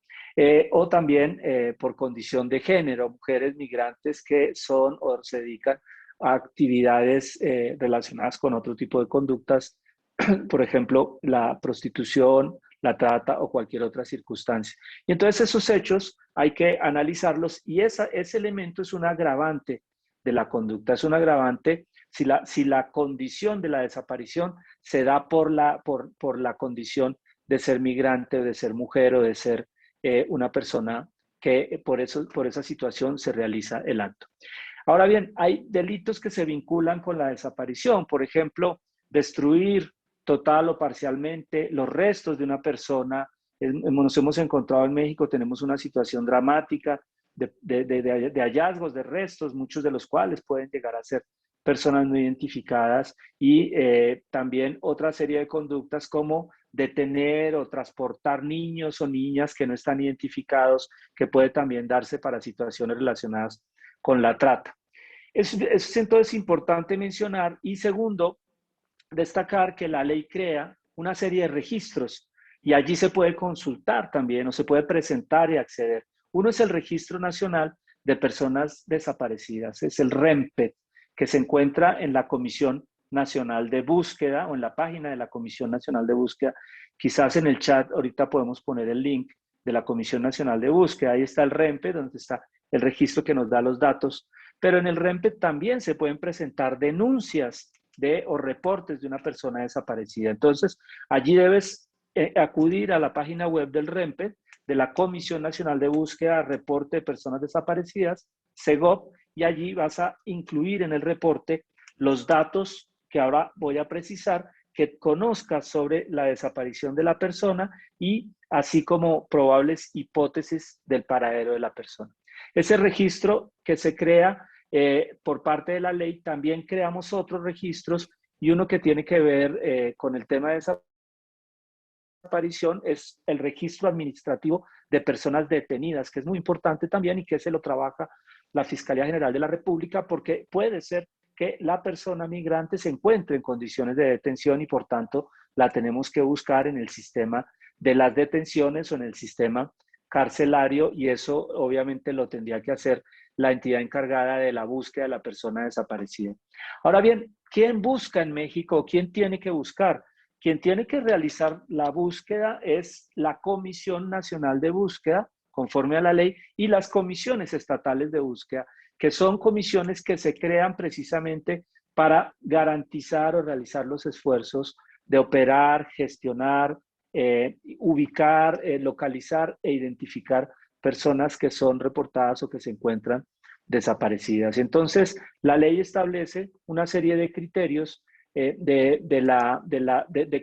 O también por condición de género, mujeres migrantes que son o se dedican a actividades relacionadas con otro tipo de conductas, por ejemplo, la prostitución, la trata o cualquier otra circunstancia. Y entonces esos hechos hay que analizarlos, y ese elemento es un agravante de la conducta, es un agravante si la condición de la desaparición se da por la condición de ser migrante, o de ser mujer, o de ser una persona que por esa situación se realiza el acto. Ahora bien, hay delitos que se vinculan con la desaparición, por ejemplo, destruir total o parcialmente los restos de una persona. Nos hemos encontrado en México, tenemos una situación dramática de hallazgos, de restos, muchos de los cuales pueden llegar a ser personas no identificadas, y también otra serie de conductas como detener o transportar niños o niñas que no están identificados, que puede también darse para situaciones relacionadas con la trata. Eso es entonces importante mencionar. Y segundo, destacar que la ley crea una serie de registros y allí se puede consultar también o se puede presentar y acceder. Uno es el Registro Nacional de Personas Desaparecidas, es el REMPED, que se encuentra en la Comisión Nacional de Búsqueda o en la página de la Comisión Nacional de Búsqueda. Quizás en el chat ahorita podemos poner el link de la Comisión Nacional de Búsqueda. Ahí está el REMPED, donde está el registro que nos da los datos. Pero en el REMPED también se pueden presentar denuncias o reportes de una persona desaparecida. Entonces, allí debes acudir a la página web del REMPED, de la Comisión Nacional de Búsqueda, Reporte de Personas Desaparecidas, CEGOP, y allí vas a incluir en el reporte los datos que ahora voy a precisar, que conozcas sobre la desaparición de la persona y así como probables hipótesis del paradero de la persona. Ese registro que se crea por parte de la ley, también creamos otros registros, y uno que tiene que ver con el tema de desaparición es el registro administrativo de personas detenidas, que es muy importante también y que se lo trabaja la Fiscalía General de la República, porque puede ser que la persona migrante se encuentre en condiciones de detención y por tanto la tenemos que buscar en el sistema de las detenciones o en el sistema carcelario, y eso obviamente lo tendría que hacer la entidad encargada de la búsqueda de la persona desaparecida. Ahora bien, ¿quién busca en México? ¿Quién tiene que buscar? Quien tiene que realizar la búsqueda es la Comisión Nacional de Búsqueda, conforme a la ley, y las comisiones estatales de búsqueda, que son comisiones que se crean precisamente para garantizar o realizar los esfuerzos de operar, gestionar, ubicar, localizar e identificar personas que son reportadas o que se encuentran desaparecidas. Entonces, la ley establece una serie de criterios de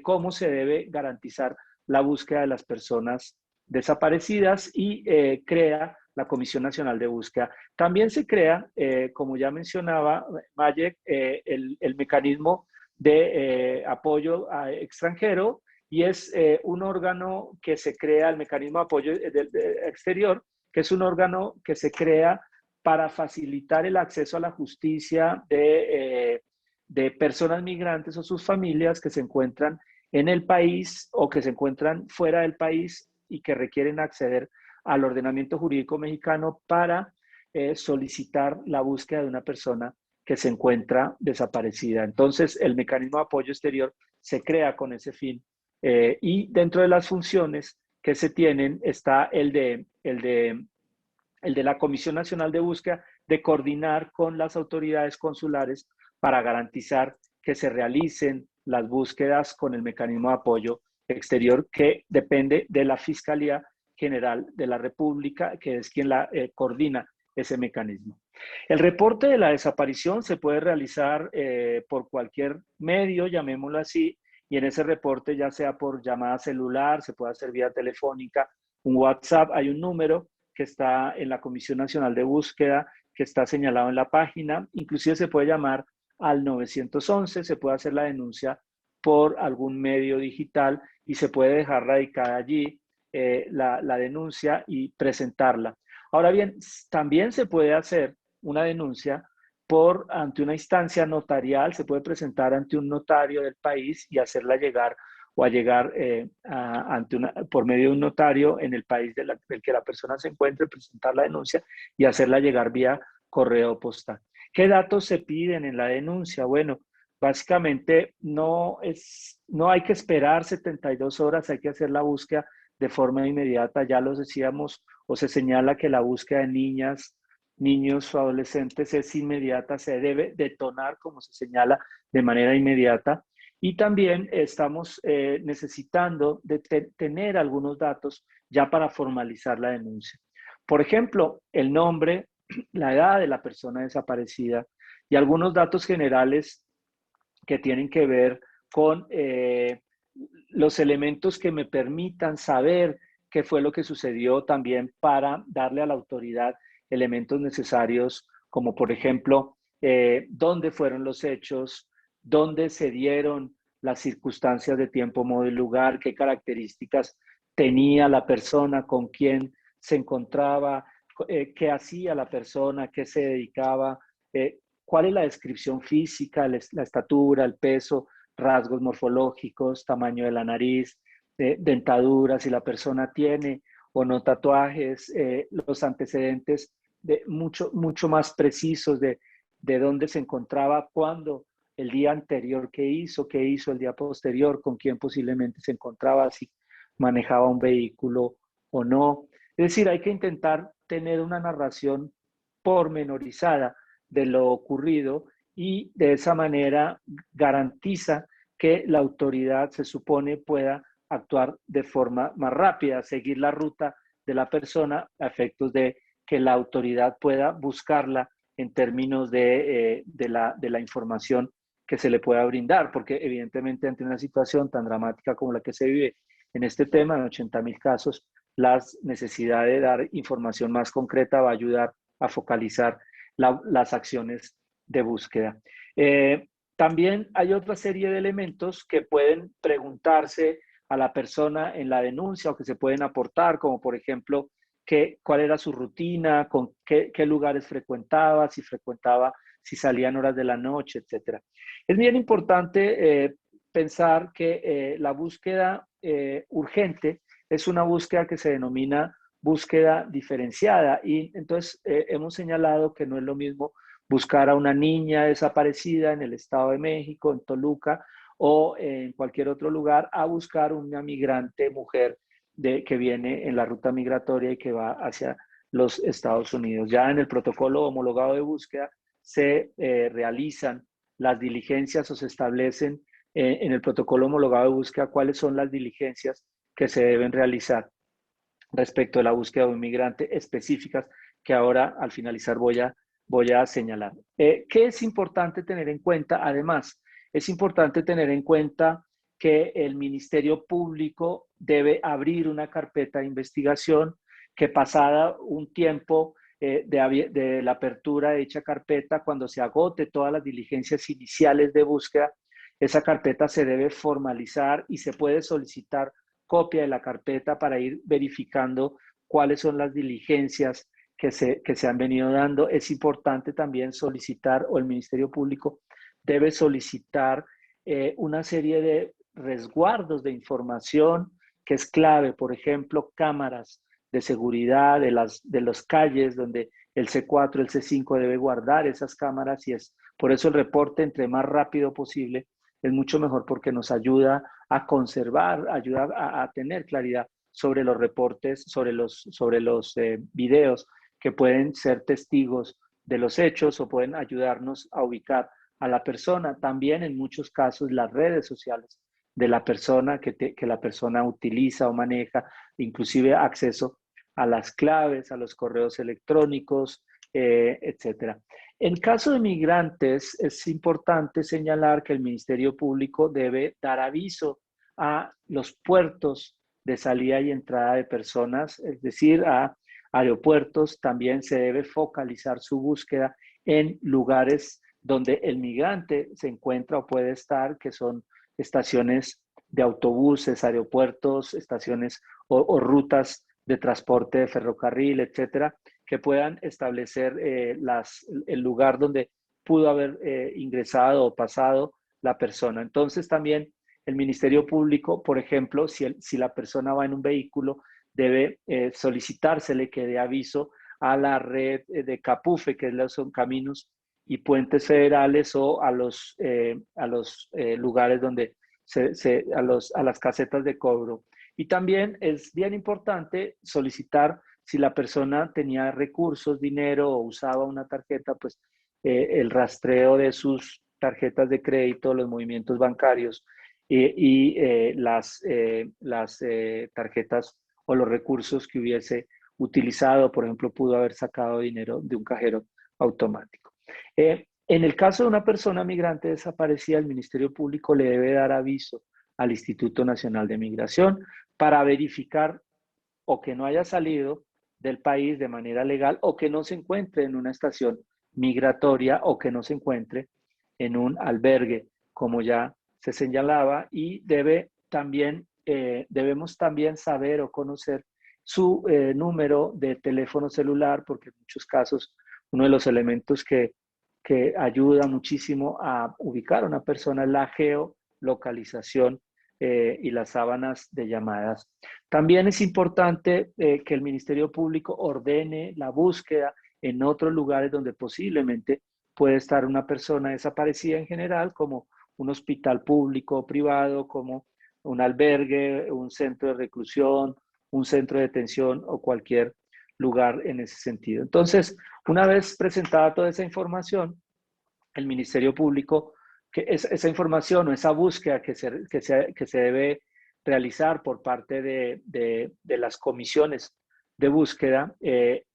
cómo se debe garantizar la búsqueda de las personas desaparecidas, y crea la Comisión Nacional de Búsqueda. También se crea, como ya mencionaba Mayek, el mecanismo de apoyo extranjero, y es un órgano que se crea, el mecanismo de apoyo exterior, que es un órgano que se crea para facilitar el acceso a la justicia de personas migrantes o sus familias que se encuentran en el país o que se encuentran fuera del país y que requieren acceder al ordenamiento jurídico mexicano para solicitar la búsqueda de una persona que se encuentra desaparecida. Entonces, el mecanismo de apoyo exterior se crea con ese fin, y dentro de las funciones que se tienen está el de la Comisión Nacional de Búsqueda, de coordinar con las autoridades consulares para garantizar que se realicen las búsquedas con el mecanismo de apoyo exterior, que depende de la Fiscalía General de la República, que es quien coordina ese mecanismo. El reporte de la desaparición se puede realizar por cualquier medio, llamémoslo así, y en ese reporte, ya sea por llamada celular, se puede hacer vía telefónica, un WhatsApp, hay un número que está en la Comisión Nacional de Búsqueda, que está señalado en la página. Inclusive se puede llamar al 911, se puede hacer la denuncia por algún medio digital y se puede dejar radicada allí la denuncia y presentarla. Ahora bien, también se puede hacer una denuncia ante una instancia notarial, se puede presentar ante un notario del país y hacerla llegar o a llegar por medio de un notario en el país del que la persona se encuentre, presentar la denuncia y hacerla llegar vía correo postal. ¿Qué datos se piden en la denuncia? Bueno, básicamente no hay que esperar 72 horas, hay que hacer la búsqueda de forma inmediata. Ya lo decíamos, o se señala que la búsqueda de niñas, niños o adolescentes es inmediata, se debe detonar, como se señala, de manera inmediata. Y también estamos necesitando de tener algunos datos ya para formalizar la denuncia. Por ejemplo, el nombre, la edad de la persona desaparecida y algunos datos generales que tienen que ver con los elementos que me permitan saber qué fue lo que sucedió, también para darle a la autoridad elementos necesarios, como por ejemplo, dónde fueron los hechos, dónde se dieron las circunstancias de tiempo, modo y lugar, qué características tenía la persona, con quién se encontraba, qué hacía la persona, qué se dedicaba, cuál es la descripción física, la estatura, el peso, rasgos morfológicos, tamaño de la nariz, dentadura, si la persona tiene o no tatuajes, los antecedentes mucho más precisos de dónde se encontraba, cuándo, el día anterior, qué hizo el día posterior, con quién posiblemente se encontraba, si manejaba un vehículo o no. Es decir, hay que intentar tener una narración pormenorizada de lo ocurrido y de esa manera garantiza que la autoridad, se supone, pueda actuar de forma más rápida, seguir la ruta de la persona a efectos de que la autoridad pueda buscarla en términos de la información que se le pueda brindar, porque evidentemente ante una situación tan dramática como la que se vive en este tema, en 80.000 casos, la necesidad de dar información más concreta va a ayudar a focalizar las acciones de búsqueda. También hay otra serie de elementos que pueden preguntarse a la persona en la denuncia o que se pueden aportar, como por ejemplo, cuál era su rutina, con qué lugares frecuentaba, si salían horas de la noche, etc. Es bien importante pensar que la búsqueda urgente es una búsqueda que se denomina búsqueda diferenciada y entonces hemos señalado que no es lo mismo buscar a una niña desaparecida en el Estado de México, en Toluca o en cualquier otro lugar, a buscar una migrante mujer que viene en la ruta migratoria y que va hacia los Estados Unidos. Ya en el protocolo homologado de búsqueda se realizan las diligencias o se establecen en el protocolo homologado de búsqueda cuáles son las diligencias que se deben realizar respecto a la búsqueda de un migrante específicas que ahora al finalizar voy a señalar. ¿Qué es importante tener en cuenta? Además, es importante tener en cuenta que el Ministerio Público debe abrir una carpeta de investigación que pasada un tiempo de la apertura de dicha carpeta, cuando se agote todas las diligencias iniciales de búsqueda, esa carpeta se debe formalizar y se puede solicitar copia de la carpeta para ir verificando cuáles son las diligencias que se han venido dando. Es importante también solicitar, o el Ministerio Público debe solicitar una serie de resguardos de información que es clave, por ejemplo, cámaras de seguridad de las calles donde el C4, el C5 debe guardar esas cámaras y es por eso el reporte entre más rápido posible es mucho mejor porque nos ayuda a conservar, ayuda a tener claridad sobre los reportes, sobre los videos que pueden ser testigos de los hechos o pueden ayudarnos a ubicar a la persona. También en muchos casos las redes sociales de la persona que la persona utiliza o maneja, inclusive acceso a las claves, a los correos electrónicos, etcétera. En caso de migrantes, es importante señalar que el Ministerio Público debe dar aviso a los puertos de salida y entrada de personas, es decir, a aeropuertos. También se debe focalizar su búsqueda en lugares donde el migrante se encuentra o puede estar, que son estaciones de autobuses, aeropuertos, estaciones o rutas de transporte de ferrocarril, etcétera, que puedan establecer el lugar donde pudo haber ingresado o pasado la persona. Entonces también el Ministerio Público, por ejemplo, si la persona va en un vehículo, debe solicitársele que dé aviso a la red de CAPUFE, que son caminos y puentes federales, o a los lugares donde a las casetas de cobro. Y también es bien importante solicitar si la persona tenía recursos, dinero o usaba una tarjeta, pues el rastreo de sus tarjetas de crédito, los movimientos bancarios y las tarjetas o los recursos que hubiese utilizado. Por ejemplo, pudo haber sacado dinero de un cajero automático. En el caso de una persona migrante desaparecida, el Ministerio Público le debe dar aviso al Instituto Nacional de Migración para verificar o que no haya salido del país de manera legal o que no se encuentre en una estación migratoria o que no se encuentre en un albergue, como ya se señalaba, y debemos también saber o conocer su número de teléfono celular, porque en muchos casos uno de los elementos que ayuda muchísimo a ubicar a una persona es la geolocalización y las sábanas de llamadas. También es importante que el Ministerio Público ordene la búsqueda en otros lugares donde posiblemente puede estar una persona desaparecida en general, como un hospital público o privado, como un albergue, un centro de reclusión, un centro de detención o cualquier lugar en ese sentido. Entonces, una vez presentada toda esa información, el Ministerio Público, esa información o esa búsqueda que se debe realizar por parte de las comisiones de búsqueda, el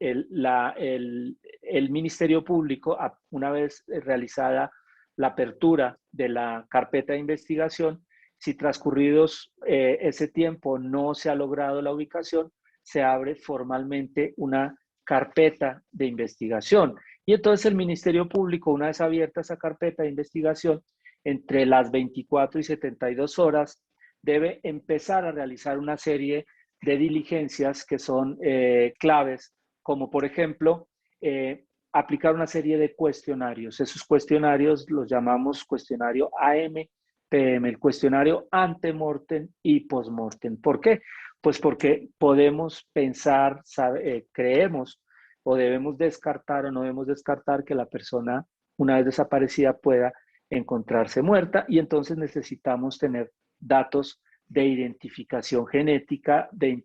Ministerio Público, una vez realizada la apertura de la carpeta de investigación, si transcurridos ese tiempo no se ha logrado la ubicación, se abre formalmente una carpeta de investigación. Y entonces el Ministerio Público, una vez abierta esa carpeta de investigación, entre las 24 y 72 horas, debe empezar a realizar una serie de diligencias que son claves, como por ejemplo, aplicar una serie de cuestionarios. Esos cuestionarios los llamamos cuestionario AMPM, el cuestionario antemortem y postmortem. ¿Por qué? Pues porque podemos pensar, creemos o debemos descartar o no debemos descartar que la persona, una vez desaparecida, pueda encontrarse muerta, y entonces necesitamos tener datos de identificación genética, de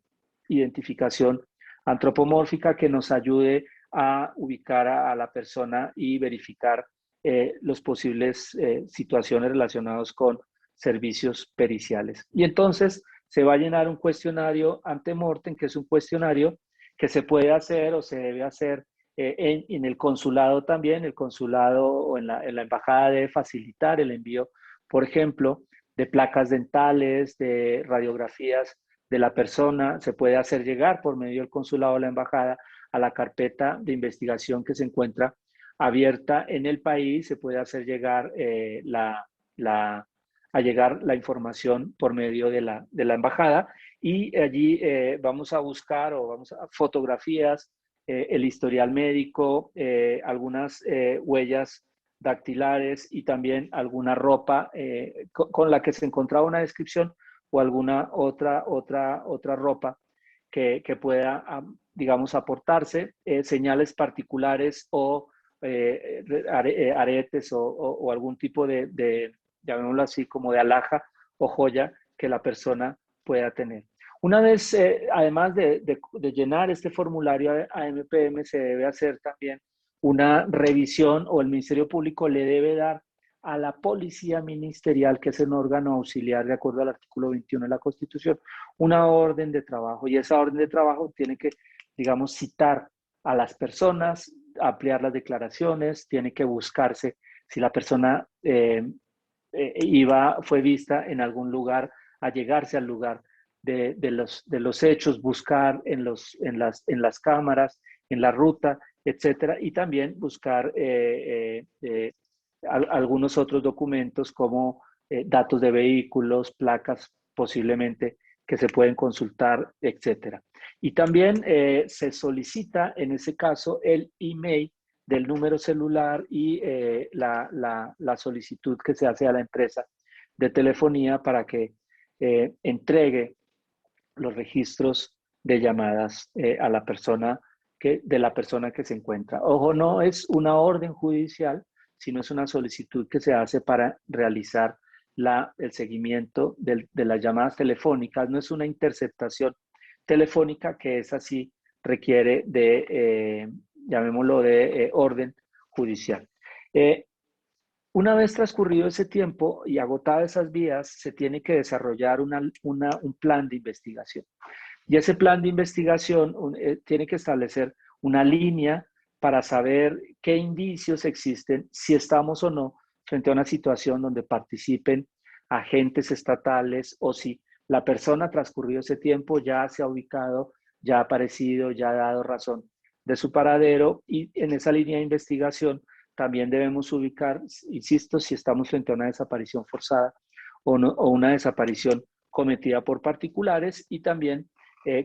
identificación antropomórfica que nos ayude a ubicar a la persona y verificar los posibles situaciones relacionadas con servicios periciales. Y entonces se va a llenar un cuestionario antemortem, que es un cuestionario que se puede hacer o se debe hacer en el consulado también. El consulado o en la embajada debe facilitar el envío, por ejemplo, de placas dentales, de radiografías de la persona. Se puede hacer llegar por medio del consulado o la embajada a la carpeta de investigación que se encuentra abierta en el país. Se puede hacer llegar la información por medio de la embajada, y allí vamos a buscar o vamos a fotografías, el historial médico, algunas huellas dactilares y también alguna ropa con la que se encontraba una descripción, o alguna otra ropa que pueda, digamos, aportarse, señales particulares o aretes o algún tipo de, llamémoslo así, como de alhaja o joya que la persona pueda tener. Una vez, además de llenar este formulario AMPM, se debe hacer también una revisión, o el Ministerio Público le debe dar a la Policía Ministerial, que es un órgano auxiliar de acuerdo al artículo 21 de la Constitución, una orden de trabajo, y esa orden de trabajo tiene que, digamos, citar a las personas, ampliar las declaraciones, tiene que buscarse si la persona fue vista en algún lugar, allegarse al lugar de los hechos, buscar en las cámaras, en la ruta, etcétera, y también buscar algunos otros documentos como datos de vehículos, placas posiblemente que se pueden consultar, etcétera. Y también se solicita en ese caso el email del número celular y la solicitud que se hace a la empresa de telefonía para que entregue los registros de llamadas a la persona de la persona que se encuentra. Ojo, no es una orden judicial, sino es una solicitud que se hace para realizar el seguimiento de las llamadas telefónicas. No es una interceptación telefónica, que es así, requiere de, llamémoslo, de orden judicial. Una vez transcurrido ese tiempo y agotadas esas vías, se tiene que desarrollar un plan de investigación. Y ese plan de investigación tiene que establecer una línea para saber qué indicios existen, si estamos o no frente a una situación donde participen agentes estatales, o si la persona, transcurrido ese tiempo, ya se ha ubicado ya ha aparecido, ya ha dado razón de su paradero, y en esa línea de investigación también debemos ubicar, insisto, si estamos frente a una desaparición forzada o, no, o una desaparición cometida por particulares, y también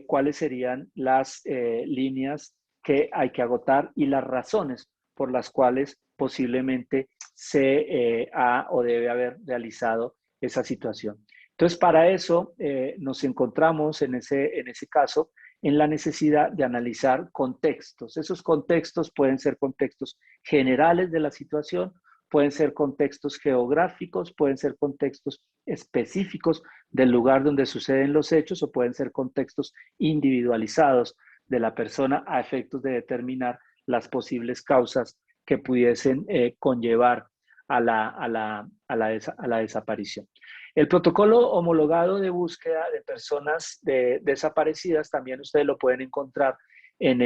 cuáles serían las líneas que hay que agotar y las razones por las cuales posiblemente se ha o debe haber realizado esa situación. Entonces, para eso nos encontramos en ese caso en la necesidad de analizar contextos. Esos contextos pueden ser contextos generales de la situación, pueden ser contextos geográficos, pueden ser contextos específicos del lugar donde suceden los hechos, o pueden ser contextos individualizados de la persona a efectos de determinar las posibles causas que pudiesen conllevar a la desaparición. El protocolo homologado de búsqueda de personas desaparecidas también ustedes lo pueden encontrar en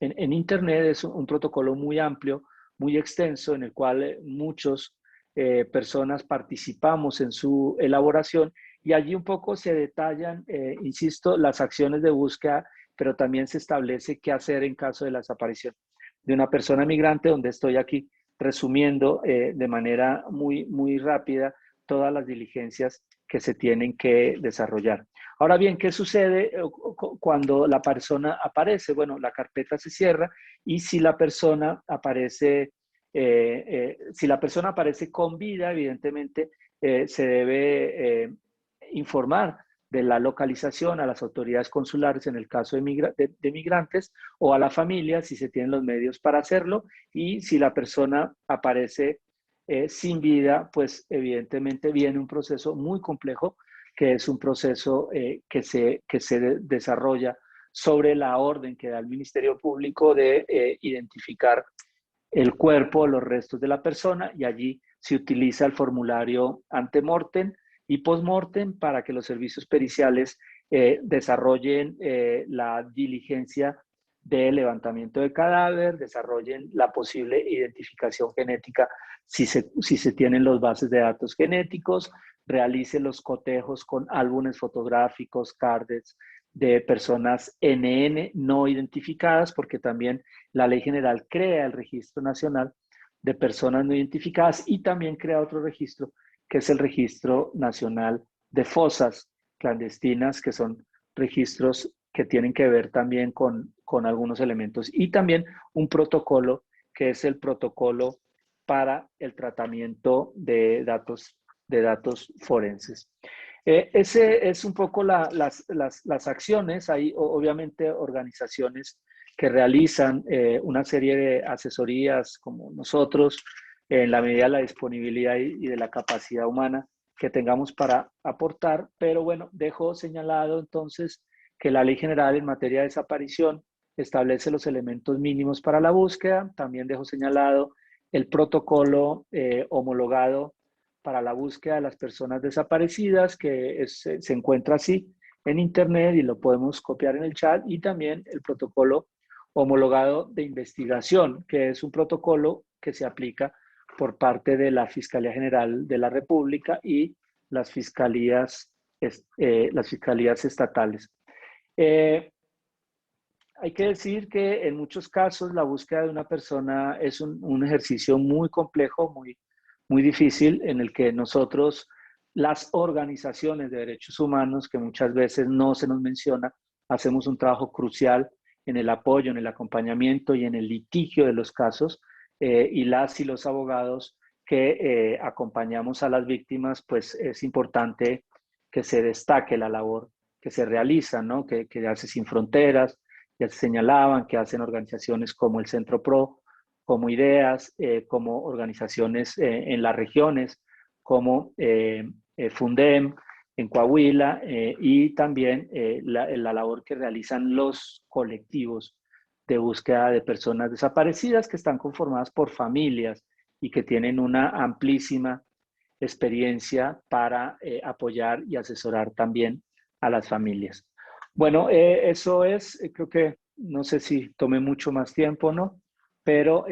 Internet. Es un protocolo muy amplio, muy extenso, en el cual muchas personas participamos en su elaboración, y allí un poco se detallan, insisto, las acciones de búsqueda, pero también se establece qué hacer en caso de la desaparición de una persona migrante, donde estoy aquí resumiendo de manera muy rápida todas las diligencias que se tienen que desarrollar. Ahora bien, ¿qué sucede cuando la persona aparece? Bueno, la carpeta se cierra, y si la persona aparece, con vida, evidentemente se debe informar de la localización a las autoridades consulares en el caso de migrantes, o a la familia si se tienen los medios para hacerlo, y si la persona aparece sin vida, pues evidentemente viene un proceso muy complejo, que es un proceso que se desarrolla sobre la orden que da el Ministerio Público de identificar el cuerpo o los restos de la persona, y allí se utiliza el formulario antemortem y postmortem para que los servicios periciales desarrollen la diligencia de levantamiento de cadáver, desarrollen la posible identificación genética si se tienen los bases de datos genéticos, realice los cotejos con álbumes fotográficos, cards de personas NN no identificadas, porque también la Ley General crea el Registro Nacional de Personas No Identificadas, y también crea otro registro, que es el Registro Nacional de Fosas Clandestinas, que son registros que tienen que ver también con algunos elementos, y también un protocolo, que es el protocolo para el tratamiento de datos forenses. Ese es un poco las acciones. Hay obviamente organizaciones que realizan una serie de asesorías, como nosotros, en la medida de la disponibilidad y de la capacidad humana que tengamos para aportar, pero bueno, dejo señalado entonces que la Ley General en materia de desaparición establece los elementos mínimos para la búsqueda. También dejo señalado el protocolo homologado para la búsqueda de las personas desaparecidas, que se encuentra así en Internet y lo podemos copiar en el chat, y también el protocolo homologado de investigación, que es un protocolo que se aplica por parte de la Fiscalía General de la República y las fiscalías estatales. Hay que decir que en muchos casos la búsqueda de una persona es un ejercicio muy complejo, muy difícil, en el que nosotros, las organizaciones de derechos humanos, que muchas veces no se nos menciona, hacemos un trabajo crucial en el apoyo, en el acompañamiento y en el litigio de los casos, y los abogados que acompañamos a las víctimas, pues es importante que se destaque la labor que se realiza, ¿no? Que hace Sin Fronteras, ya se señalaban, que hacen organizaciones como el Centro PRO, como IDEAS, como organizaciones en las regiones, como Fundem en Coahuila, y también la labor que realizan los colectivos de búsqueda de personas desaparecidas, que están conformadas por familias y que tienen una amplísima experiencia para apoyar y asesorar también a las familias. Bueno, eso es, creo que no sé si tomé mucho más tiempo o no, pero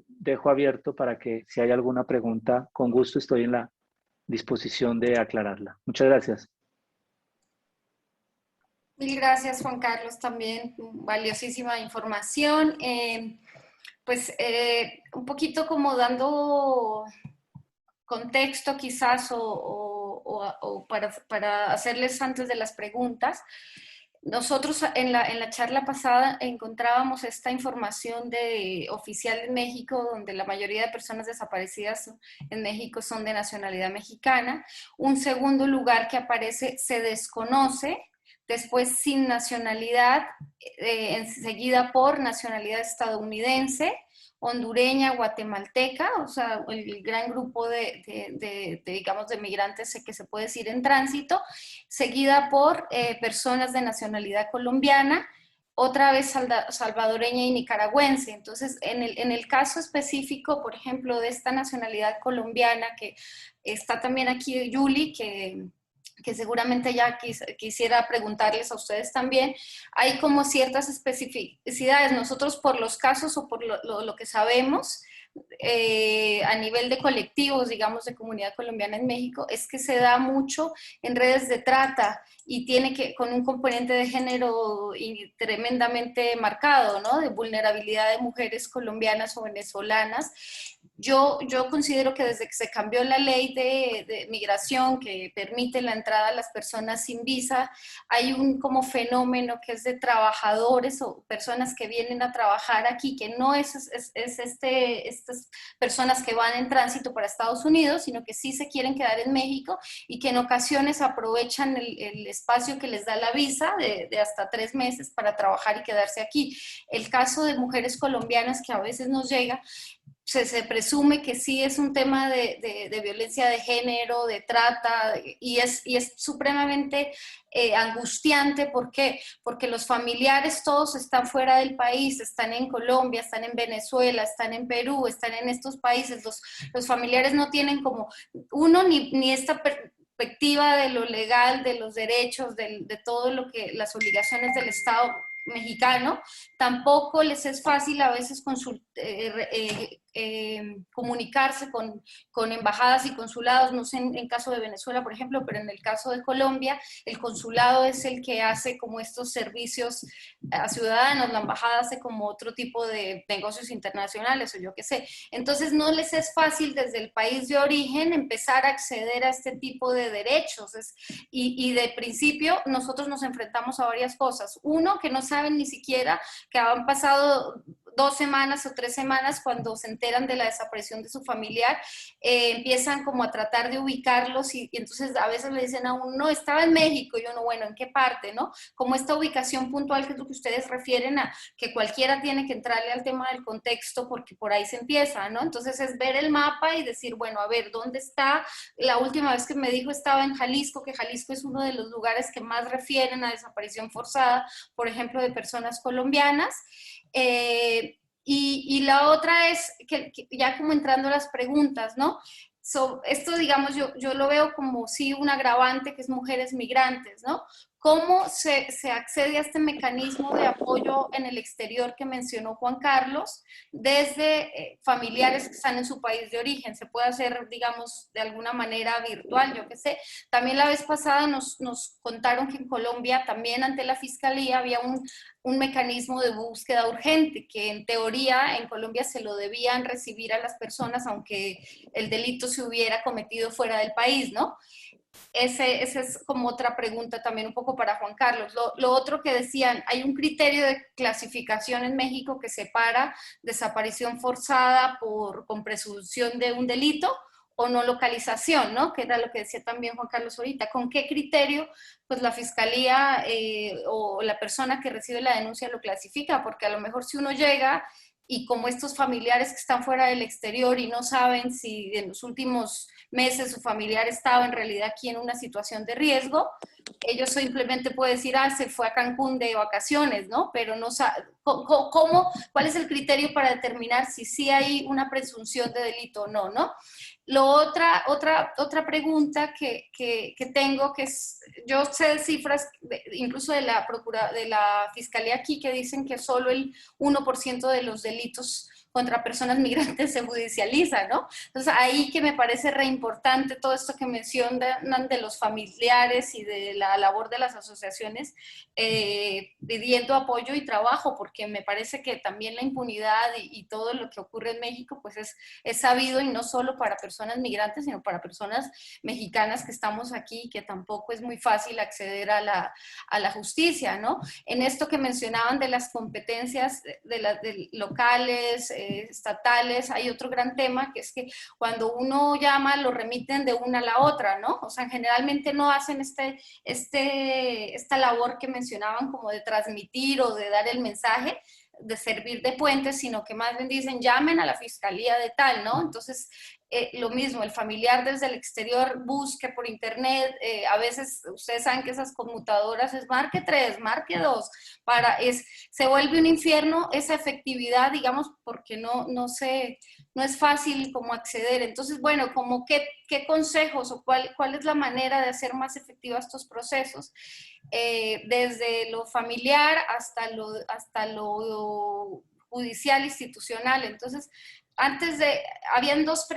dejo abierto para que si hay alguna pregunta, con gusto estoy en la disposición de aclararla. Muchas gracias. Mil gracias, Juan Carlos, también valiosísima información. Un poquito como dando contexto quizás o para hacerles antes de las preguntas. Nosotros en la charla pasada encontrábamos esta información oficial en México, donde la mayoría de personas desaparecidas en México son de nacionalidad mexicana. Un segundo lugar que aparece se desconoce, después sin nacionalidad, enseguida por nacionalidad estadounidense, hondureña, guatemalteca, o sea, el gran grupo digamos, de migrantes que se puede decir en tránsito, seguida por personas de nacionalidad colombiana, otra vez salvadoreña y nicaragüense. Entonces, en el caso específico, por ejemplo, de esta nacionalidad colombiana, que está también aquí Yuli, que seguramente ya quisiera preguntarles a ustedes también, hay como ciertas especificidades. Nosotros por los casos o por lo que sabemos, a nivel de colectivos, digamos, de comunidad colombiana en México, es que se da mucho en redes de trata y tiene con un componente de género tremendamente marcado, ¿no? De vulnerabilidad de mujeres colombianas o venezolanas. Yo considero que desde que se cambió la ley de migración que permite la entrada a las personas sin visa, hay un como fenómeno que es de trabajadores o personas que vienen a trabajar aquí, que no es estas personas que van en tránsito para Estados Unidos, sino que sí se quieren quedar en México y que en ocasiones aprovechan el espacio que les da la visa de hasta 3 meses para trabajar y quedarse aquí. El caso de mujeres colombianas que a veces nos llega, se presume que sí es un tema de violencia de género, de trata, y es supremamente angustiante. ¿Por qué? Porque los familiares todos están fuera del país, están en Colombia, están en Venezuela, están en Perú, están en estos países. Los familiares no tienen como ni esta perspectiva de lo legal, de los derechos, de todo lo que las obligaciones del Estado mexicano. Tampoco les es fácil a veces comunicarse con embajadas y consulados, no sé en caso de Venezuela, por ejemplo, pero en el caso de Colombia, el consulado es el que hace como estos servicios a ciudadanos, la embajada hace como otro tipo de negocios internacionales o yo qué sé. Entonces no les es fácil desde el país de origen empezar a acceder a este tipo de derechos. Y de principio nosotros nos enfrentamos a varias cosas. Uno, que no saben ni siquiera que han pasado 2 semanas o 3 semanas cuando se enteran de la desaparición de su familiar, empiezan como a tratar de ubicarlos y entonces a veces le dicen a uno, no, estaba en México, y uno, bueno, ¿en qué parte, no? Como esta ubicación puntual, que es lo que ustedes refieren a que cualquiera tiene que entrarle al tema del contexto porque por ahí se empieza, ¿no? Entonces es ver el mapa y decir, bueno, a ver, ¿dónde está? La última vez que me dijo estaba en Jalisco, que Jalisco es uno de los lugares que más refieren a desaparición forzada, por ejemplo, de personas colombianas. Y la otra es que ya como entrando a las preguntas, ¿no? Esto, digamos, yo lo veo como sí un agravante, que es mujeres migrantes, ¿no? ¿Cómo se accede a este mecanismo de apoyo en el exterior que mencionó Juan Carlos desde familiares que están en su país de origen? Se puede hacer, digamos, de alguna manera virtual, yo qué sé. También la vez pasada nos contaron que en Colombia también ante la Fiscalía había un mecanismo de búsqueda urgente, que en teoría en Colombia se lo debían recibir a las personas aunque el delito se hubiera cometido fuera del país, ¿no? Esa es como otra pregunta también un poco para Juan Carlos. Lo otro que decían, hay un criterio de clasificación en México que separa desaparición forzada con presunción de un delito o no localización, ¿no? Que era lo que decía también Juan Carlos ahorita. ¿Con qué criterio pues la fiscalía o la persona que recibe la denuncia lo clasifica? Porque a lo mejor si uno llega y como estos familiares que están fuera del exterior y no saben si en los últimos meses su familiar estaba en realidad aquí en una situación de riesgo, ellos simplemente pueden decir, se fue a Cancún de vacaciones, ¿no? Pero no sabe, ¿cuál es el criterio para determinar si sí hay una presunción de delito o no, ¿no? Otra pregunta que tengo, que es, yo sé de cifras, incluso de la Fiscalía aquí, que dicen que solo el 1% de los delitos contra personas migrantes se judicializa, ¿no? Entonces ahí que me parece re importante todo esto que mencionan de los familiares y de la labor de las asociaciones pidiendo apoyo y trabajo, porque me parece que también la impunidad y todo lo que ocurre en México pues es sabido, y no solo para personas migrantes, sino para personas mexicanas que estamos aquí, que tampoco es muy fácil acceder a la justicia, ¿no? En esto que mencionaban de las competencias de locales, estatales, hay otro gran tema, que es que cuando uno llama lo remiten de una a la otra, ¿no? O sea, generalmente no hacen esta labor que mencionaban como de transmitir o de dar el mensaje, de servir de puente, sino que más bien dicen llamen a la fiscalía de tal, ¿no? Entonces, lo mismo, el familiar desde el exterior busque por internet, a veces ustedes saben que esas conmutadoras es marque 3, marque 2, se vuelve un infierno esa efectividad, digamos, porque no es fácil como acceder. Entonces, bueno, como qué consejos o cuál es la manera de hacer más efectivos estos procesos, desde lo familiar hasta lo judicial, institucional. Entonces, habían dos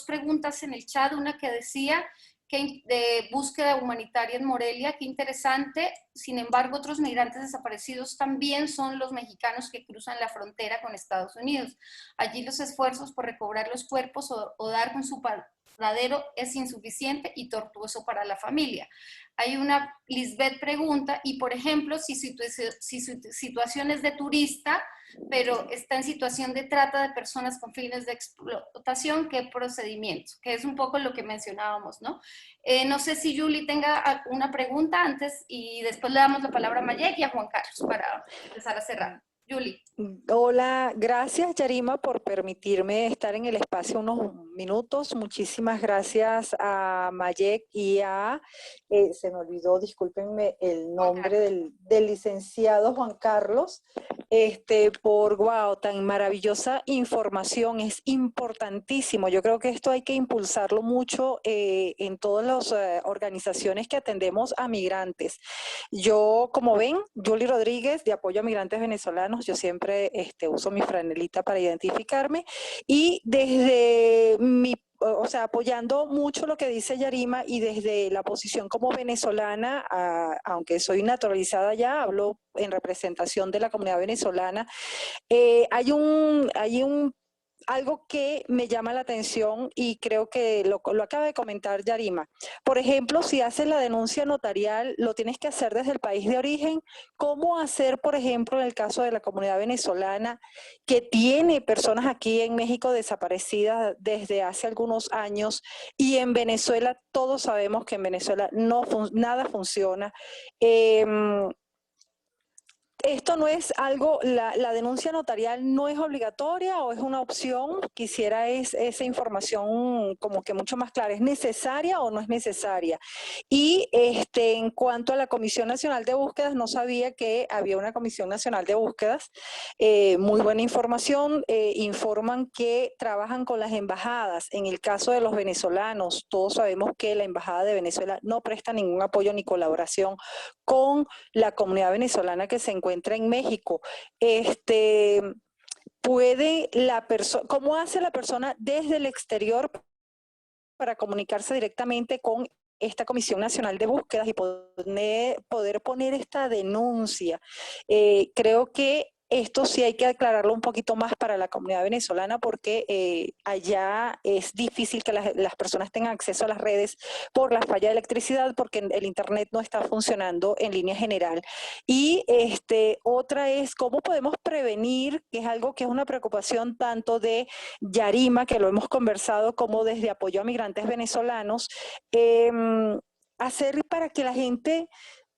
preguntas en el chat, una que decía que de búsqueda humanitaria en Morelia, qué interesante. Sin embargo, otros migrantes desaparecidos también son los mexicanos que cruzan la frontera con Estados Unidos. Allí los esfuerzos por recobrar los cuerpos o dar con su paradero es insuficiente y tortuoso para la familia. Hay una, Lisbeth pregunta, y por ejemplo, si situación es de turista, pero está en situación de trata de personas con fines de explotación, ¿qué procedimiento? Que es un poco lo que mencionábamos, ¿no? No sé si Julie tenga una pregunta antes y después le damos la palabra a Mayek y a Juan Carlos para empezar a cerrar. Julie. Hola, gracias Yarima por permitirme estar en el espacio unos minutos. Muchísimas gracias a Mayek y se me olvidó, discúlpenme, el nombre del licenciado Juan Carlos, por wow, tan maravillosa información, es importantísimo. Yo creo que esto hay que impulsarlo mucho en todas las organizaciones que atendemos a migrantes. Yo, como ven, Julie Rodríguez, de Apoyo a Migrantes Venezolanos, yo siempre uso mi franelita para identificarme, y desde apoyando mucho lo que dice Yarima, y desde la posición como venezolana, aunque soy naturalizada ya, hablo en representación de la comunidad venezolana, hay algo que me llama la atención y creo que lo acaba de comentar Yarima. Por ejemplo, si haces la denuncia notarial, lo tienes que hacer desde el país de origen. ¿Cómo hacer, por ejemplo, en el caso de la comunidad venezolana, que tiene personas aquí en México desaparecidas desde hace algunos años, y en Venezuela todos sabemos que en Venezuela nada funciona? Esto no es algo, la denuncia notarial no es obligatoria o es una opción. Quisiera esa información como que mucho más clara. ¿Es necesaria o no es necesaria? Y en cuanto a la Comisión Nacional de Búsquedas, no sabía que había una Comisión Nacional de Búsquedas. Muy buena información. Informan que trabajan con las embajadas. En el caso de los venezolanos, todos sabemos que la Embajada de Venezuela no presta ningún apoyo ni colaboración con la comunidad venezolana que se encuentra en México. ¿Cómo hace la persona desde el exterior para comunicarse directamente con esta Comisión Nacional de Búsquedas y poder poner esta denuncia? Creo que esto sí hay que aclararlo un poquito más para la comunidad venezolana, porque allá es difícil que las personas tengan acceso a las redes por la falla de electricidad, porque el internet no está funcionando en línea general. Y otra es cómo podemos prevenir, que es algo que es una preocupación tanto de Yarima, que lo hemos conversado, como desde Apoyo a Migrantes Venezolanos, hacer para que la gente,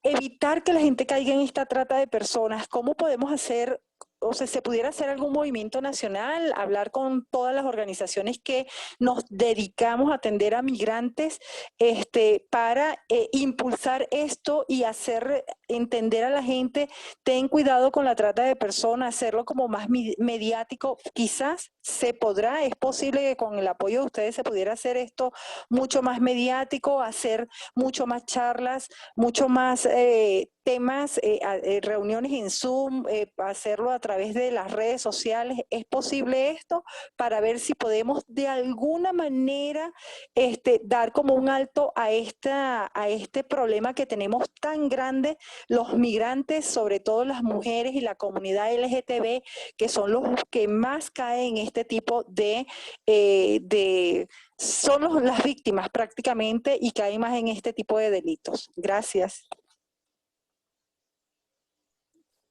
evitar que la gente caiga en esta trata de personas. ¿Cómo podemos hacer? O sea, ¿se pudiera hacer algún movimiento nacional, hablar con todas las organizaciones que nos dedicamos a atender a migrantes, para impulsar esto y hacer entender a la gente, ten cuidado con la trata de personas, hacerlo como más mediático, quizás se podrá, es posible que con el apoyo de ustedes se pudiera hacer esto mucho más mediático, hacer mucho más charlas, mucho más temas, reuniones en Zoom, hacerlo a través de las redes sociales. ¿Es posible esto? Para ver si podemos de alguna manera dar como un alto a este problema que tenemos tan grande los migrantes, sobre todo las mujeres y la comunidad LGTB, que son los que más caen en este tipo son las víctimas prácticamente y caen más en este tipo de delitos. Gracias.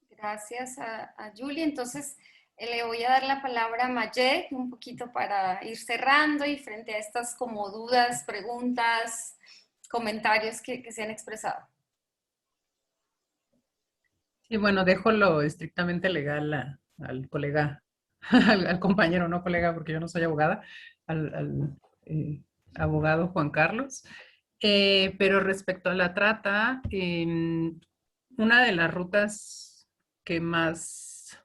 Gracias a Julie. Entonces, le voy a dar la palabra a Mayek un poquito para ir cerrando y frente a estas como dudas, preguntas, comentarios que se han expresado. Y bueno, dejo lo estrictamente legal al colega, al compañero, no colega, porque yo no soy abogada, al abogado Juan Carlos. Pero respecto a la trata, una de las rutas que más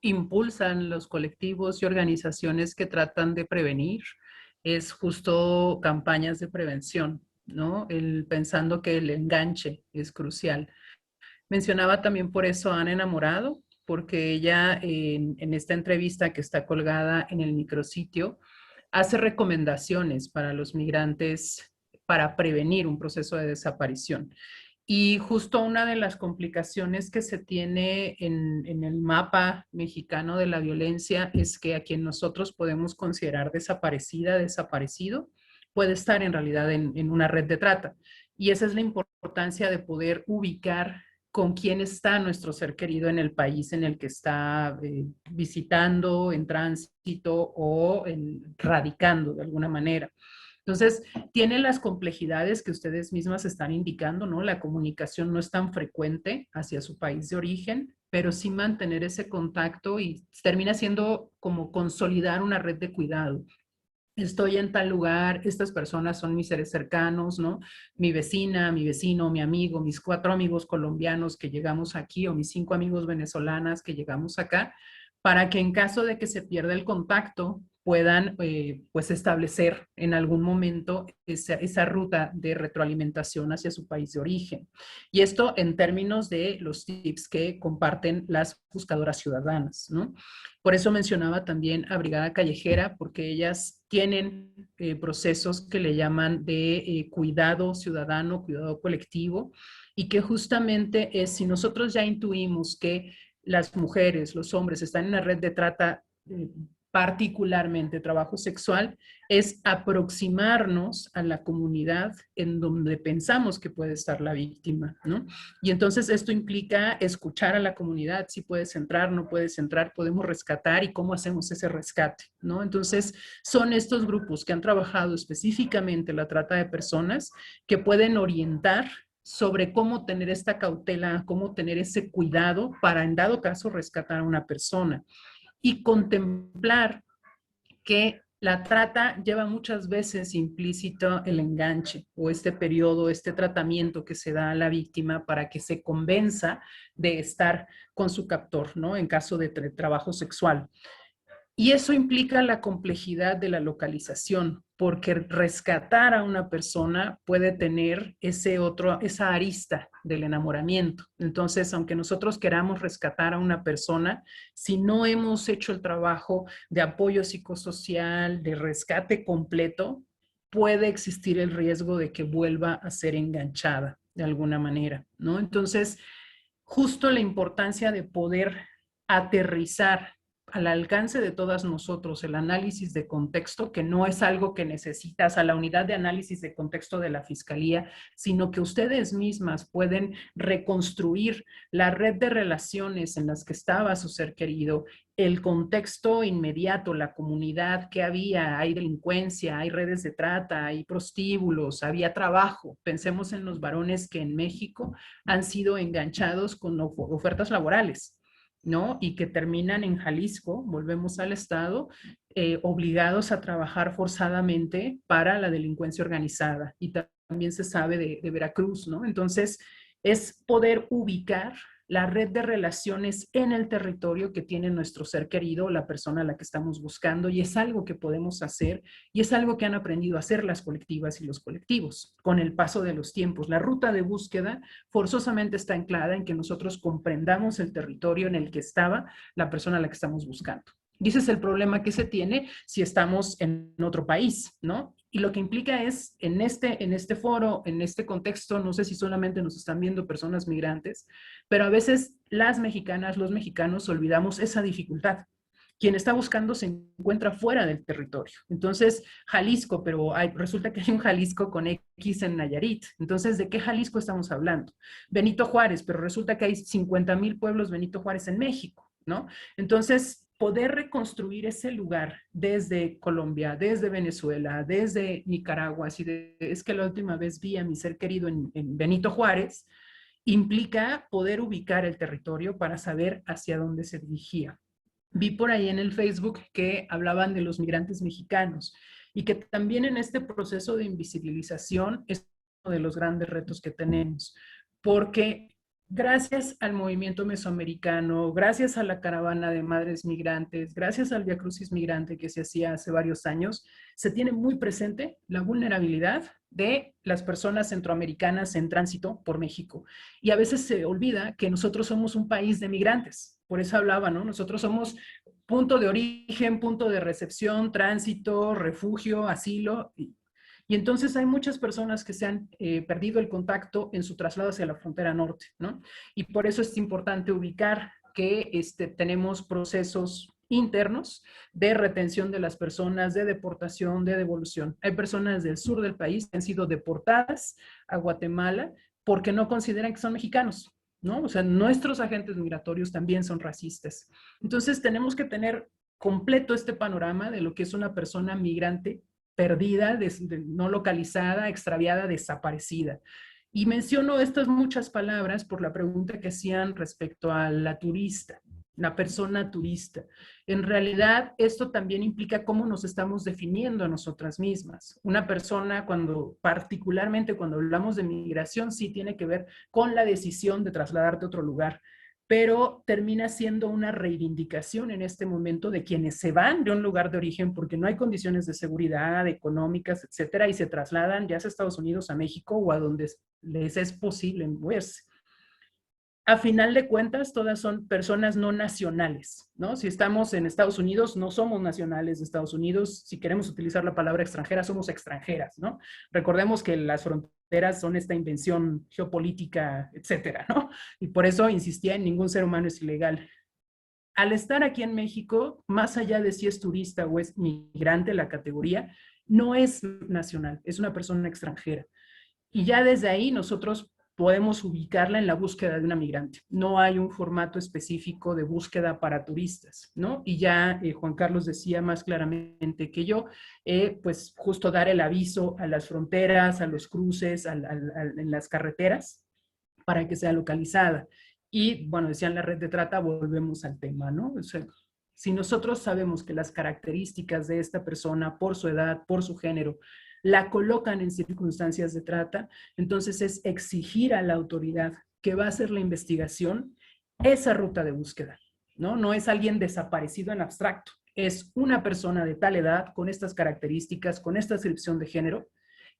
impulsan los colectivos y organizaciones que tratan de prevenir es justo campañas de prevención, ¿no? Pensando que el enganche es crucial. Mencionaba también por eso a Ana Enamorado, porque ella en esta entrevista que está colgada en el micrositio hace recomendaciones para los migrantes para prevenir un proceso de desaparición. Y justo una de las complicaciones que se tiene en el mapa mexicano de la violencia es que a quien nosotros podemos considerar desaparecida, desaparecido, puede estar en realidad en una red de trata. Y esa es la importancia de poder ubicar con quién está nuestro ser querido en el país en el que está visitando, en tránsito o radicando de alguna manera. Entonces, tiene las complejidades que ustedes mismas están indicando, ¿no? La comunicación no es tan frecuente hacia su país de origen, pero sí mantener ese contacto y termina siendo como consolidar una red de cuidado. Estoy en tal lugar, estas personas son mis seres cercanos, ¿no? Mi vecina, mi vecino, mi amigo, mis 4 amigos colombianos que llegamos aquí o mis 5 amigos venezolanas que llegamos acá, para que en caso de que se pierda el contacto puedan pues establecer en algún momento esa ruta de retroalimentación hacia su país de origen. Y esto en términos de los tips que comparten las buscadoras ciudadanas, ¿no? Por eso mencionaba también a Brigada Callejera, porque ellas tienen procesos que le llaman de cuidado ciudadano, cuidado colectivo, y que justamente es si nosotros ya intuimos que las mujeres, los hombres están en una red de trata, particularmente trabajo sexual, es aproximarnos a la comunidad en donde pensamos que puede estar la víctima, ¿no? Y entonces esto implica escuchar a la comunidad, si puedes entrar, no puedes entrar, podemos rescatar y cómo hacemos ese rescate, ¿no? Entonces son estos grupos que han trabajado específicamente la trata de personas que pueden orientar sobre cómo tener esta cautela, cómo tener ese cuidado para en dado caso rescatar a una persona y contemplar que la trata lleva muchas veces implícito el enganche o este periodo, este tratamiento que se da a la víctima para que se convenza de estar con su captor, ¿no? En caso de trabajo sexual. Y eso implica la complejidad de la localización, porque rescatar a una persona puede tener esa arista del enamoramiento. Entonces, aunque nosotros queramos rescatar a una persona, si no hemos hecho el trabajo de apoyo psicosocial, de rescate completo, puede existir el riesgo de que vuelva a ser enganchada de alguna manera, ¿no? Entonces, justo la importancia de poder aterrizar al alcance de todas nosotros el análisis de contexto, que no es algo que necesitas a la unidad de análisis de contexto de la Fiscalía, sino que ustedes mismas pueden reconstruir la red de relaciones en las que estaba su ser querido, el contexto inmediato, la comunidad que había, hay delincuencia, hay redes de trata, hay prostíbulos, había trabajo. Pensemos en los varones que en México han sido enganchados con ofertas laborales, ¿no? Y que terminan en Jalisco, volvemos al estado, obligados a trabajar forzadamente para la delincuencia organizada. Y también se sabe de Veracruz, ¿no? Entonces, es poder ubicar la red de relaciones en el territorio que tiene nuestro ser querido, la persona a la que estamos buscando, y es algo que podemos hacer y es algo que han aprendido a hacer las colectivas y los colectivos con el paso de los tiempos. La ruta de búsqueda forzosamente está anclada en que nosotros comprendamos el territorio en el que estaba la persona a la que estamos buscando. Y ese es el problema que se tiene si estamos en otro país, ¿no? Y lo que implica es, en este foro, en este contexto, no sé si solamente nos están viendo personas migrantes, pero a veces las mexicanas, los mexicanos, olvidamos esa dificultad. Quien está buscando se encuentra fuera del territorio. Entonces, Jalisco, pero resulta que hay un Jalisco con X en Nayarit. Entonces, ¿de qué Jalisco estamos hablando? Benito Juárez, pero resulta que hay 50,000 pueblos Benito Juárez en México, ¿no? Entonces, poder reconstruir ese lugar desde Colombia, desde Venezuela, desde Nicaragua, es que la última vez vi a mi ser querido en Benito Juárez, implica poder ubicar el territorio para saber hacia dónde se dirigía. Vi por ahí en el Facebook que hablaban de los migrantes mexicanos y que también en este proceso de invisibilización es uno de los grandes retos que tenemos, porque gracias al movimiento mesoamericano, gracias a la caravana de madres migrantes, gracias al Vía Crucis migrante que se hacía hace varios años, se tiene muy presente la vulnerabilidad de las personas centroamericanas en tránsito por México. Y a veces se olvida que nosotros somos un país de migrantes. Por eso hablaba, ¿no? Nosotros somos punto de origen, punto de recepción, tránsito, refugio, asilo. Y entonces hay muchas personas que se han perdido el contacto en su traslado hacia la frontera norte, ¿no? Y por eso es importante ubicar que tenemos procesos internos de retención de las personas, de deportación, de devolución. Hay personas del sur del país que han sido deportadas a Guatemala porque no consideran que son mexicanos, ¿no? O sea, nuestros agentes migratorios también son racistas. Entonces tenemos que tener completo este panorama de lo que es una persona migrante perdida, no localizada, extraviada, desaparecida. Y menciono estas muchas palabras por la pregunta que hacían respecto a la turista, la persona turista. En realidad, esto también implica cómo nos estamos definiendo a nosotras mismas. Una persona, particularmente cuando hablamos de migración, sí tiene que ver con la decisión de trasladarte a otro lugar, pero termina siendo una reivindicación en este momento de quienes se van de un lugar de origen porque no hay condiciones de seguridad, económicas, etcétera, y se trasladan ya sea a Estados Unidos, a México o a donde les es posible moverse. A final de cuentas, todas son personas no nacionales, ¿no? Si estamos en Estados Unidos, no somos nacionales de Estados Unidos. Si queremos utilizar la palabra extranjera, somos extranjeras, ¿no? Recordemos que las fronteras son esta invención geopolítica, etcétera, ¿no? Y por eso insistía en ningún ser humano es ilegal. Al estar aquí en México, más allá de si es turista o es migrante, la categoría no es nacional, es una persona extranjera. Y ya desde ahí nosotros podemos ubicarla en la búsqueda de una migrante. No hay un formato específico de búsqueda para turistas, ¿no? Y ya Juan Carlos decía más claramente que yo, pues justo dar el aviso a las fronteras, a los cruces, en las carreteras, para que sea localizada. Y bueno, decían la red de trata, volvemos al tema, ¿no? O sea, si nosotros sabemos que las características de esta persona, por su edad, por su género, la colocan en circunstancias de trata, entonces es exigir a la autoridad que va a hacer la investigación esa ruta de búsqueda, ¿no? No es alguien desaparecido en abstracto, es una persona de tal edad, con estas características, con esta descripción de género,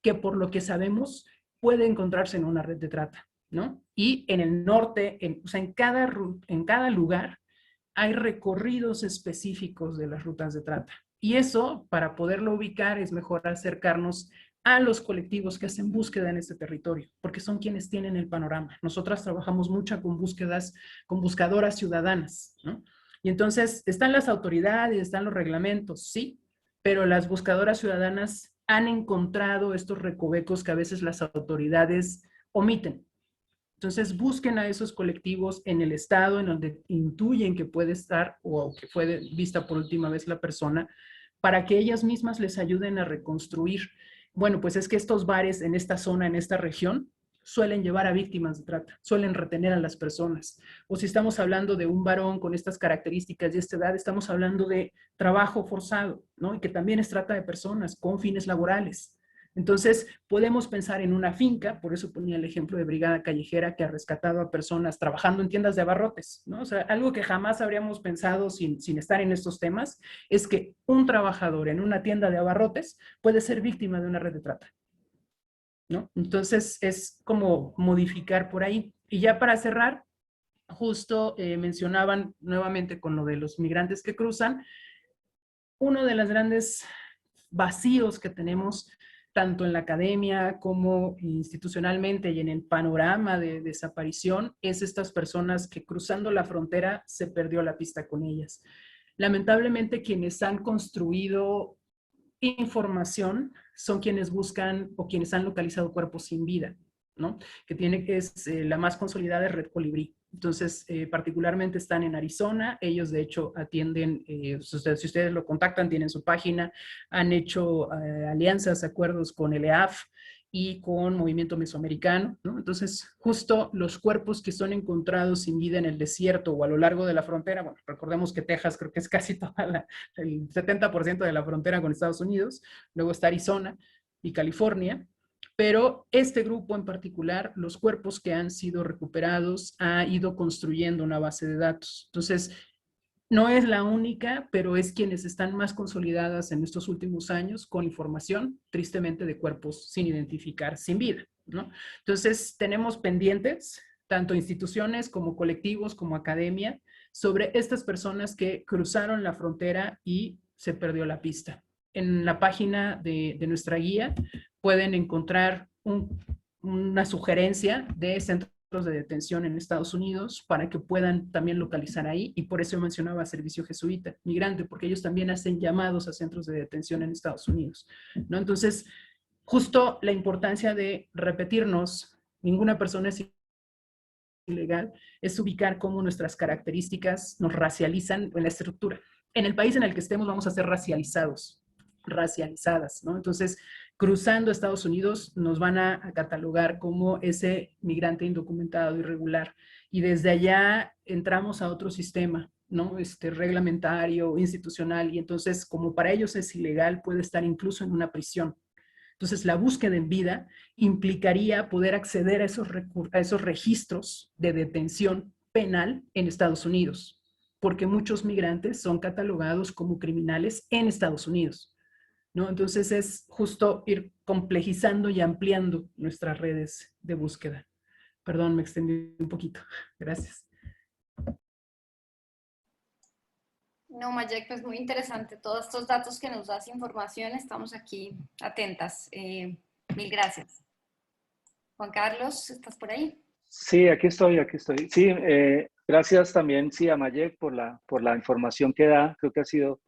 que por lo que sabemos puede encontrarse en una red de trata, ¿no? Y en el norte, o sea, en cada lugar, hay recorridos específicos de las rutas de trata. Y eso, para poderlo ubicar, es mejor acercarnos a los colectivos que hacen búsqueda en este territorio, porque son quienes tienen el panorama. Nosotras trabajamos mucho con búsquedas, con buscadoras ciudadanas, ¿no? Y entonces están las autoridades, están los reglamentos, sí, pero las buscadoras ciudadanas han encontrado estos recovecos que a veces las autoridades omiten. Entonces busquen a esos colectivos en el estado en donde intuyen que puede estar o que fue vista por última vez la persona, para que ellas mismas les ayuden a reconstruir. Bueno, pues es que estos bares en esta zona, en esta región, suelen llevar a víctimas de trata, suelen retener a las personas. O si estamos hablando de un varón con estas características y esta edad, estamos hablando de trabajo forzado, ¿no? Y que también es trata de personas con fines laborales. Entonces, podemos pensar en una finca, por eso ponía el ejemplo de Brigada Callejera que ha rescatado a personas trabajando en tiendas de abarrotes, ¿no? O sea, algo que jamás habríamos pensado sin estar en estos temas, es que un trabajador en una tienda de abarrotes puede ser víctima de una red de trata, ¿no? Entonces, es como modificar por ahí. Y ya para cerrar, justo mencionaban nuevamente con lo de los migrantes que cruzan, uno de los grandes vacíos que tenemos tanto en la academia como institucionalmente y en el panorama de desaparición es estas personas que cruzando la frontera se perdió la pista con ellas. Lamentablemente quienes han construido información son quienes buscan o quienes han localizado cuerpos sin vida, ¿no? Que es la más consolidada es Red Colibrí. Entonces, particularmente están en Arizona. Ellos, de hecho, atienden, si ustedes lo contactan, tienen su página, han hecho alianzas, acuerdos con el EAF y con Movimiento Mesoamericano, ¿no? Entonces, justo los cuerpos que son encontrados sin vida en el desierto o a lo largo de la frontera, bueno, recordemos que Texas creo que es casi toda el 70% de la frontera con Estados Unidos, luego está Arizona y California, pero este grupo en particular, los cuerpos que han sido recuperados, ha ido construyendo una base de datos. Entonces, no es la única, pero es quienes están más consolidadas en estos últimos años con información, tristemente, de cuerpos sin identificar, sin vida, ¿no? Entonces, tenemos pendientes, tanto instituciones como colectivos, como academia, sobre estas personas que cruzaron la frontera y se perdió la pista. En la página de nuestra guía pueden encontrar una sugerencia de centros de detención en Estados Unidos para que puedan también localizar ahí, y por eso mencionaba Servicio Jesuita Migrante, porque ellos también hacen llamados a centros de detención en Estados Unidos, ¿no? Entonces, justo la importancia de repetirnos, ninguna persona es ilegal, es ubicar cómo nuestras características nos racializan en la estructura. En el país en el que estemos vamos a ser racializadas, ¿no? Entonces, cruzando Estados Unidos nos van a catalogar como ese migrante indocumentado, irregular, y desde allá entramos a otro sistema, ¿no? Reglamentario, institucional, y entonces como para ellos es ilegal, puede estar incluso en una prisión. Entonces, la búsqueda en vida implicaría poder acceder a esos registros de detención penal en Estados Unidos, porque muchos migrantes son catalogados como criminales en Estados Unidos, ¿no? Entonces, es justo ir complejizando y ampliando nuestras redes de búsqueda. Perdón, me extendí un poquito. Gracias. No, Mayek, pues muy interesante todos estos datos que nos das, información, estamos aquí atentas. Mil gracias. Juan Carlos, ¿estás por ahí? Sí, aquí estoy, aquí estoy. Sí, gracias también, sí, a Mayek por la información que da. Creo que ha sido,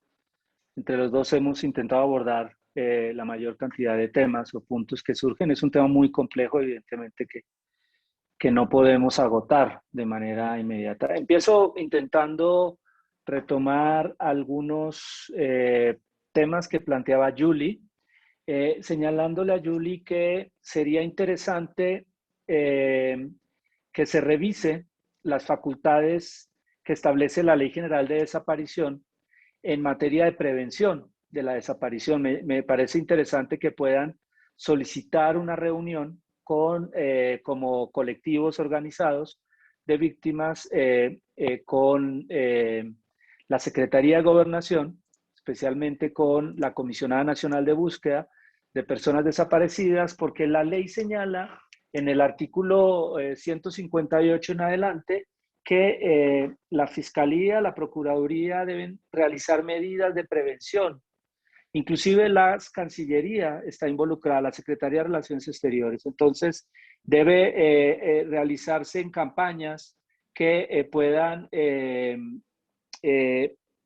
entre los dos hemos intentado abordar la mayor cantidad de temas o puntos que surgen. Es un tema muy complejo, evidentemente, que no podemos agotar de manera inmediata. Empiezo intentando retomar algunos temas que planteaba Julie, señalándole a Julie que sería interesante que se revise las facultades que establece la Ley General de Desaparición en materia de prevención de la desaparición. Me parece interesante que puedan solicitar una reunión como colectivos organizados de víctimas con la Secretaría de Gobernación, especialmente con la Comisionada Nacional de Búsqueda de Personas Desaparecidas, porque la ley señala en el artículo 158 en adelante que la Fiscalía, la Procuraduría deben realizar medidas de prevención. Inclusive la Cancillería está involucrada, la Secretaría de Relaciones Exteriores. Entonces, debe realizarse en campañas que puedan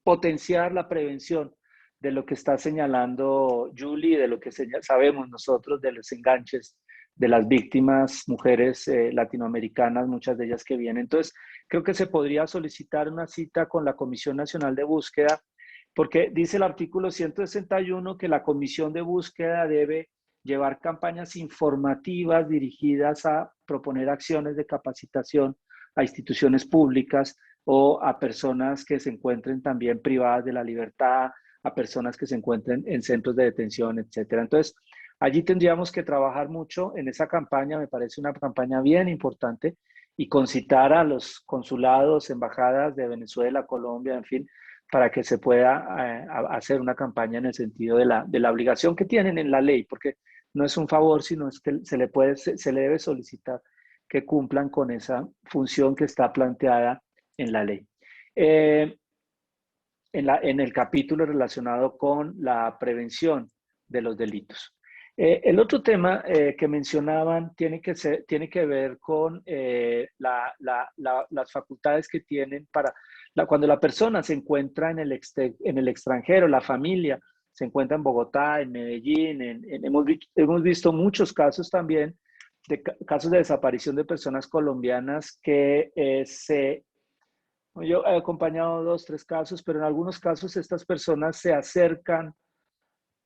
potenciar la prevención de lo que está señalando Julie, de lo que sabemos nosotros de los enganches de las víctimas, mujeres latinoamericanas, muchas de ellas que vienen. Entonces, creo que se podría solicitar una cita con la Comisión Nacional de Búsqueda, porque dice el artículo 161 que la Comisión de Búsqueda debe llevar campañas informativas dirigidas a proponer acciones de capacitación a instituciones públicas o a personas que se encuentren también privadas de la libertad, a personas que se encuentren en centros de detención, etcétera. Entonces, Allí tendríamos que trabajar mucho en esa campaña, me parece una campaña bien importante, y concitar a los consulados, embajadas de Venezuela, Colombia, en fin, para que se pueda hacer una campaña en el sentido de la obligación que tienen en la ley, porque no es un favor, sino es que se le debe solicitar que cumplan con esa función que está planteada en la ley. En el capítulo relacionado con la prevención de los delitos. El otro tema que mencionaban tiene que ver con las facultades que tienen para cuando la persona se encuentra en el extranjero, la familia se encuentra en Bogotá, en Medellín, hemos visto muchos casos también de casos de desaparición de personas colombianas que yo he acompañado 2, 3 casos, pero en algunos casos estas personas se acercan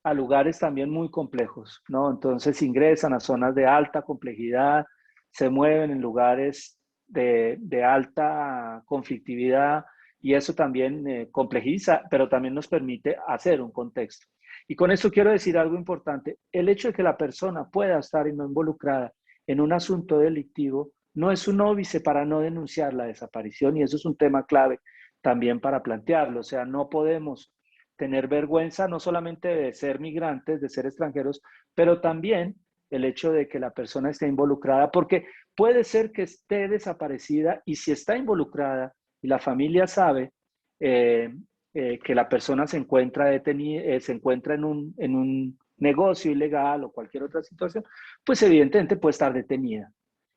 a lugares también muy complejos, ¿no? Entonces ingresan a zonas de alta complejidad, se mueven en lugares de alta conflictividad y eso también complejiza, pero también nos permite hacer un contexto. Y con esto quiero decir algo importante. El hecho de que la persona pueda estar no involucrada en un asunto delictivo no es un óbice para no denunciar la desaparición y eso es un tema clave también para plantearlo. O sea, no podemos tener vergüenza no solamente de ser migrantes, de ser extranjeros, pero también el hecho de que la persona esté involucrada, porque puede ser que esté desaparecida y si está involucrada y la familia sabe que la persona se encuentra detenida, se encuentra en un negocio ilegal o cualquier otra situación, pues evidentemente puede estar detenida.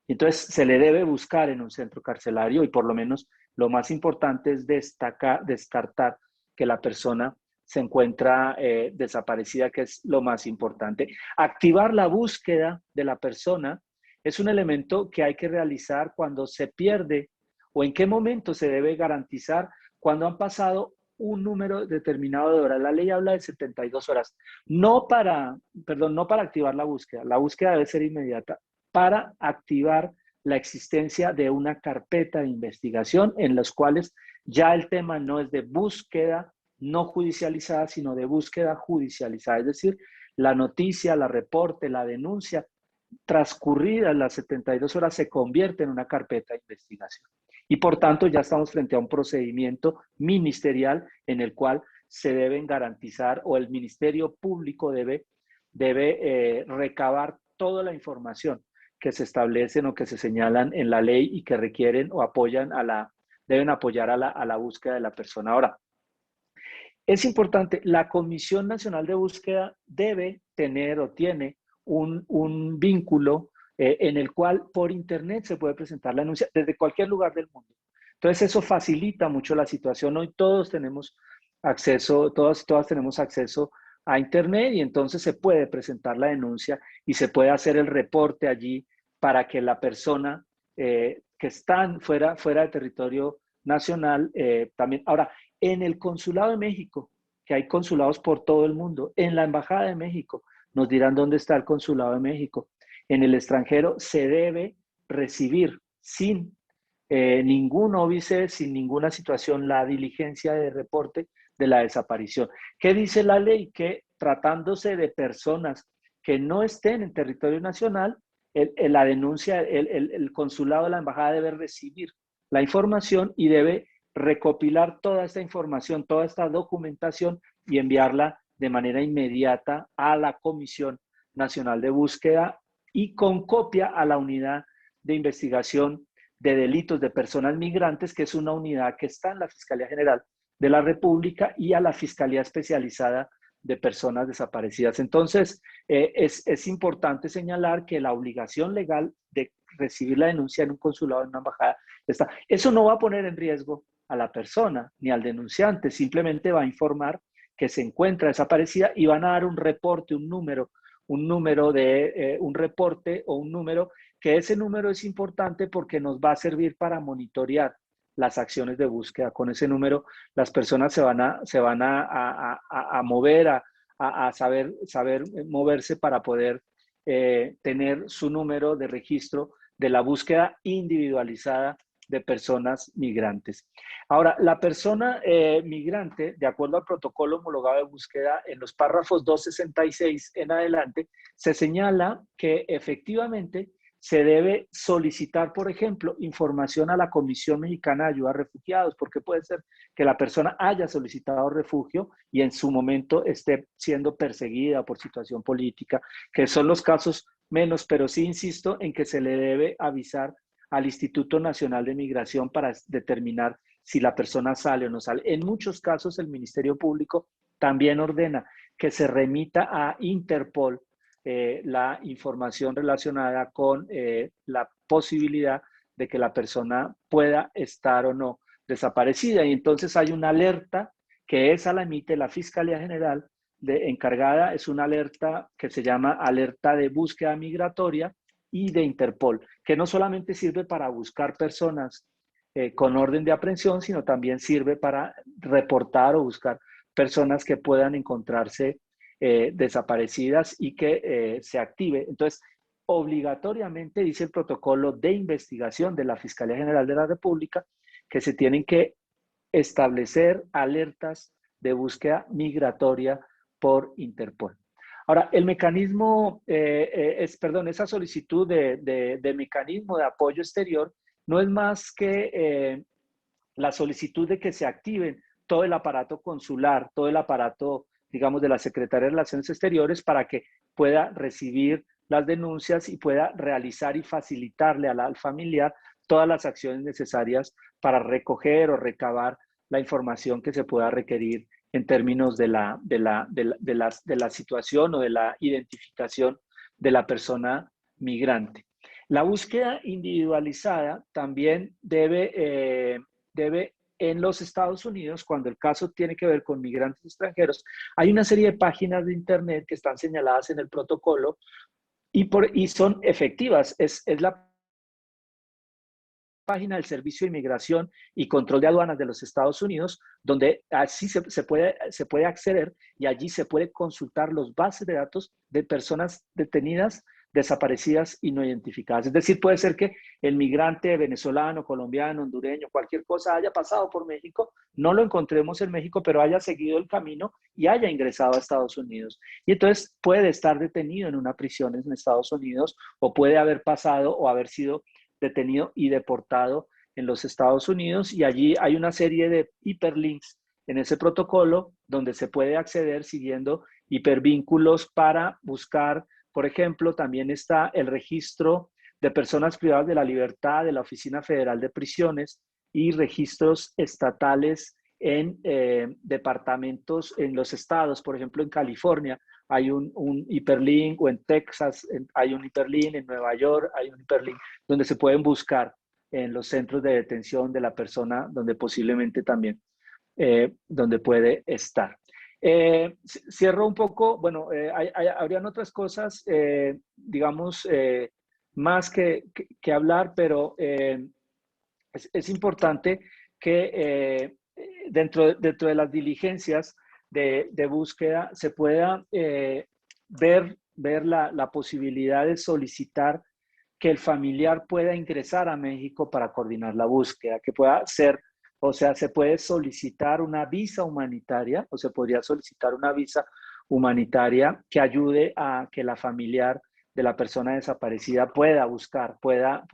Entonces se le debe buscar en un centro carcelario y por lo menos lo más importante es descartar que la persona se encuentra desaparecida, que es lo más importante. Activar la búsqueda de la persona es un elemento que hay que realizar cuando se pierde o en qué momento se debe garantizar cuando han pasado un número determinado de horas. La ley habla de 72 horas. No para activar la búsqueda debe ser inmediata, para activar la existencia de una carpeta de investigación en las cuales ya el tema no es de búsqueda no judicializada, sino de búsqueda judicializada. Es decir, la noticia, la reporte, la denuncia, transcurridas las 72 horas, se convierte en una carpeta de investigación. Y por tanto, ya estamos frente a un procedimiento ministerial en el cual se deben garantizar o el Ministerio Público debe recabar toda la información que se establecen o que se señalan en la ley y que requieren o deben apoyar a la búsqueda de la persona. Ahora, es importante, la Comisión Nacional de Búsqueda debe tener o tiene un vínculo en el cual por internet se puede presentar la denuncia desde cualquier lugar del mundo. Entonces eso facilita mucho la situación. Hoy todos tenemos acceso, todas tenemos acceso a internet y entonces se puede presentar la denuncia y se puede hacer el reporte allí para que la persona que está fuera de territorio nacional también. Ahora, en el Consulado de México, que hay consulados por todo el mundo, en la Embajada de México, nos dirán dónde está el Consulado de México. En el extranjero se debe recibir sin ningún óbice, sin ninguna situación, la diligencia de reporte de la desaparición. ¿Qué dice la ley? Que tratándose de personas que no estén en territorio nacional, la denuncia, el consulado de la embajada debe recibir la información y debe recopilar toda esta información, toda esta documentación y enviarla de manera inmediata a la Comisión Nacional de Búsqueda y con copia a la Unidad de Investigación de Delitos de Personas Migrantes, que es una unidad que está en la Fiscalía General de la República y a la Fiscalía Especializada de Personas Desaparecidas. Entonces, es importante señalar que la obligación legal de recibir la denuncia en un consulado, en una embajada, está. Eso no va a poner en riesgo a la persona ni al denunciante, simplemente va a informar que se encuentra desaparecida y van a dar un reporte, un número de un reporte o un número, que ese número es importante porque nos va a servir para monitorear las acciones de búsqueda. Con ese número las personas se van a mover, a saber moverse para poder tener su número de registro de la búsqueda individualizada de personas migrantes. Ahora, la persona migrante, de acuerdo al protocolo homologado de búsqueda, en los párrafos 266 en adelante, se señala que efectivamente se debe solicitar, por ejemplo, información a la Comisión Mexicana de Ayuda a Refugiados, porque puede ser que la persona haya solicitado refugio y en su momento esté siendo perseguida por situación política, que son los casos menos, pero sí insisto en que se le debe avisar al Instituto Nacional de Migración para determinar si la persona sale o no sale. En muchos casos el Ministerio Público también ordena que se remita a Interpol la información relacionada con la posibilidad de que la persona pueda estar o no desaparecida. Y entonces hay una alerta que esa la emite la Fiscalía General encargada, es una alerta que se llama alerta de búsqueda migratoria y de Interpol, que no solamente sirve para buscar personas con orden de aprehensión, sino también sirve para reportar o buscar personas que puedan encontrarse desaparecidas y que se active. Entonces, obligatoriamente dice el protocolo de investigación de la Fiscalía General de la República que se tienen que establecer alertas de búsqueda migratoria por Interpol. Ahora, el mecanismo, esa solicitud de mecanismo de apoyo exterior no es más que la solicitud de que se active todo el aparato consular, todo el aparato, digamos, de la Secretaría de Relaciones Exteriores para que pueda recibir las denuncias y pueda realizar y facilitarle al familiar todas las acciones necesarias para recoger o recabar la información que se pueda requerir en términos de la situación o de la identificación de la persona migrante. La búsqueda individualizada también debe en los Estados Unidos, cuando el caso tiene que ver con migrantes extranjeros, hay una serie de páginas de internet que están señaladas en el protocolo y son efectivas. Es la página del Servicio de Inmigración y Control de Aduanas de los Estados Unidos, donde así se puede acceder y allí se puede consultar los bases de datos de personas detenidas, desaparecidas y no identificadas. Es decir, puede ser que el migrante venezolano, colombiano, hondureño, cualquier cosa haya pasado por México, no lo encontremos en México, pero haya seguido el camino y haya ingresado a Estados Unidos. Y entonces puede estar detenido en una prisión en Estados Unidos o puede haber pasado o haber sido detenido y deportado en los Estados Unidos, y allí hay una serie de hiperlinks en ese protocolo donde se puede acceder siguiendo hipervínculos para buscar, por ejemplo, también está el registro de personas privadas de la libertad de la Oficina Federal de Prisiones y registros estatales en departamentos en los estados. Por ejemplo, en California hay un hiperlink, o en Texas hay un hiperlink, en Nueva York hay un hiperlink, donde se pueden buscar en los centros de detención de la persona donde posiblemente también, donde puede estar. Cierro un poco, bueno, habrían otras cosas, digamos, más que hablar, pero es importante que dentro de las diligencias de búsqueda se pueda ver la posibilidad de solicitar que el familiar pueda ingresar a México para coordinar la búsqueda, que pueda ser, o sea, se puede solicitar una visa humanitaria o se podría solicitar una visa humanitaria que ayude a que la familiar de la persona desaparecida pueda buscar, pueda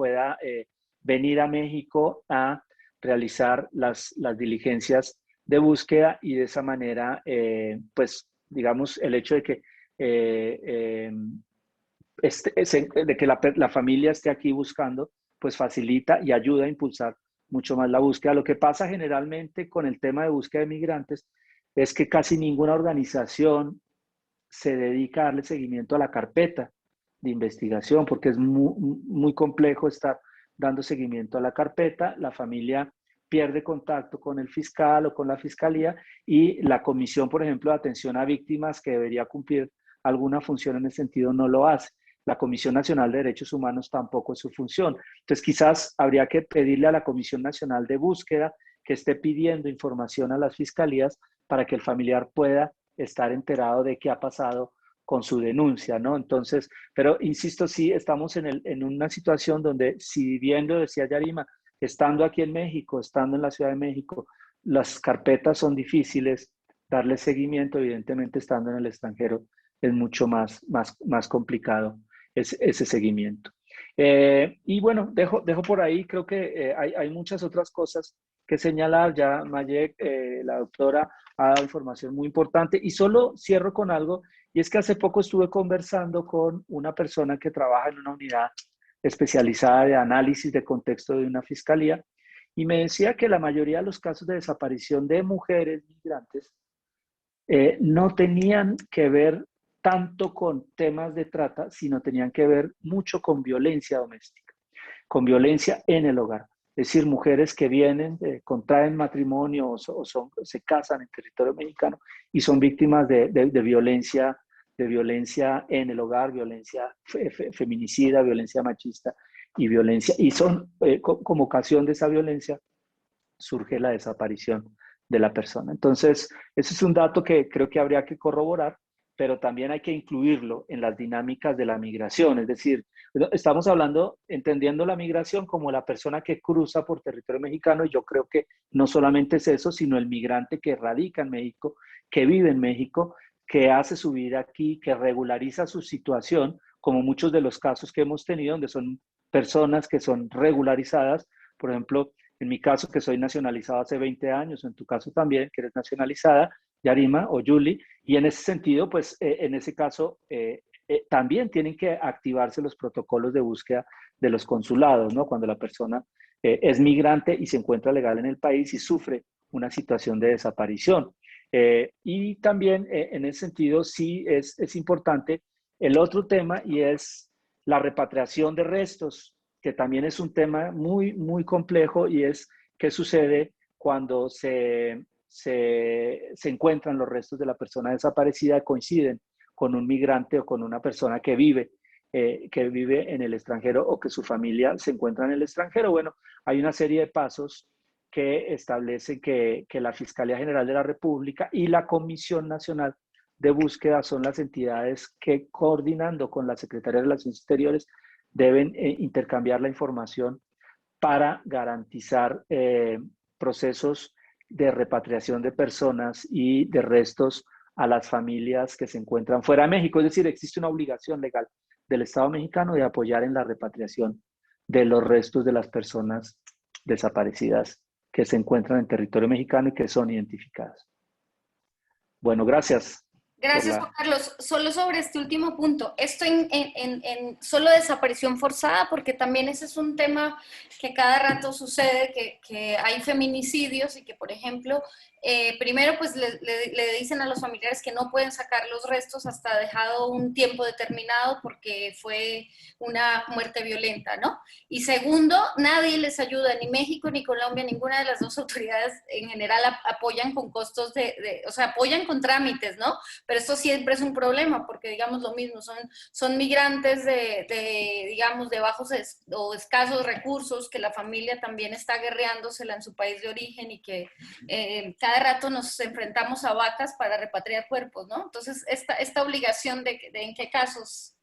venir a México a realizar las diligencias de búsqueda y de esa manera, pues, digamos, el hecho de que, de que la familia esté aquí buscando, pues facilita y ayuda a impulsar mucho más la búsqueda. Lo que pasa generalmente con el tema de búsqueda de migrantes es que casi ninguna organización se dedica a darle seguimiento a la carpeta de investigación, porque es muy complejo estar dando seguimiento a la carpeta. La familia pierde contacto con el fiscal o con la fiscalía, y la comisión, por ejemplo, de atención a víctimas, que debería cumplir alguna función en ese sentido, no lo hace. La Comisión Nacional de Derechos Humanos tampoco es su función. Entonces, quizás habría que pedirle a la Comisión Nacional de Búsqueda que esté pidiendo información a las fiscalías para que el familiar pueda estar enterado de qué ha pasado con su denuncia, ¿no? Entonces, pero insisto, sí, estamos en una situación donde, si bien lo decía Yarima, estando aquí en México, estando en la Ciudad de México, las carpetas son difíciles, darle seguimiento, evidentemente estando en el extranjero es mucho más complicado ese seguimiento. Y bueno, dejo por ahí, creo que hay muchas otras cosas que señalar. Ya Mayek, la doctora, ha dado información muy importante, y solo cierro con algo, y es que hace poco estuve conversando con una persona que trabaja en una unidad especializada de análisis de contexto de una fiscalía, y me decía que la mayoría de los casos de desaparición de mujeres migrantes no tenían que ver tanto con temas de trata, sino tenían que ver mucho con violencia doméstica, con violencia en el hogar. Es decir, mujeres que vienen, contraen matrimonio se casan en territorio mexicano y son víctimas de violencia en el hogar, violencia feminicida, violencia machista y violencia. Y son, como ocasión de esa violencia, surge la desaparición de la persona. Entonces, ese es un dato que creo que habría que corroborar, pero también hay que incluirlo en las dinámicas de la migración. Es decir, estamos hablando, entendiendo la migración como la persona que cruza por territorio mexicano, y yo creo que no solamente es eso, sino el migrante que radica en México, que vive en México, que hace su vida aquí, que regulariza su situación, como muchos de los casos que hemos tenido, donde son personas que son regularizadas. Por ejemplo, en mi caso, que soy nacionalizado hace 20 años, en tu caso también, que eres nacionalizada, Yarima o Julie, y en ese sentido, pues en ese caso, también tienen que activarse los protocolos de búsqueda de los consulados, ¿no? Cuando la persona es migrante y se encuentra legal en el país y sufre una situación de desaparición. Y también en ese sentido sí es importante el otro tema, y es la repatriación de restos, que también es un tema muy complejo, y es qué sucede cuando se encuentran los restos de la persona desaparecida, coinciden con un migrante o con una persona que vive en el extranjero, o que su familia se encuentra en el extranjero. Bueno, hay una serie de pasos que establecen que la Fiscalía General de la República y la Comisión Nacional de Búsqueda son las entidades que, coordinando con la Secretaría de Relaciones Exteriores, deben intercambiar la información para garantizar procesos de repatriación de personas y de restos a las familias que se encuentran fuera de México. Es decir, existe una obligación legal del Estado mexicano de apoyar en la repatriación de los restos de las personas desaparecidas que se encuentran en territorio mexicano y que son identificadas. Bueno, gracias. Gracias, Juan Carlos. Solo sobre este último punto, esto en solo desaparición forzada, porque también ese es un tema que cada rato sucede, que hay feminicidios y que, por ejemplo, primero pues le dicen a los familiares que no pueden sacar los restos hasta dejado un tiempo determinado porque fue una muerte violenta, ¿no? Y segundo, nadie les ayuda, ni México ni Colombia, ninguna de las dos autoridades en general apoyan con costos o sea, apoyan con trámites, ¿no? Pero esto siempre es un problema, porque digamos lo mismo, son migrantes digamos, de bajos o escasos recursos, que la familia también está guerreándosela en su país de origen, y que cada rato nos enfrentamos a vacas para repatriar cuerpos, ¿no? Entonces, esta obligación de ¿en qué casos?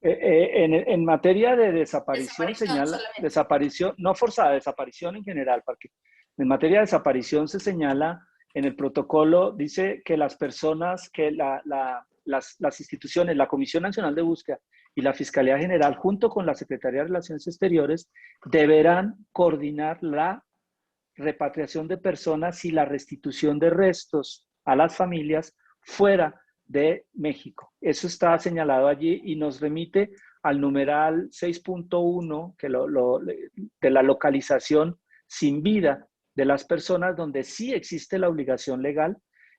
En materia de desaparición señala, solamente. desaparición, no forzada, desaparición en general, porque en materia de desaparición se señala en el protocolo, dice que las personas, que las instituciones, la Comisión Nacional de Búsqueda y la Fiscalía General, junto con la Secretaría de Relaciones Exteriores, deberán coordinar la repatriación de personas y la restitución de restos a las familias fuera de México. Eso está señalado allí y nos remite al numeral 6.1 de la localización sin vida de las personas, donde sí existe la obligación legal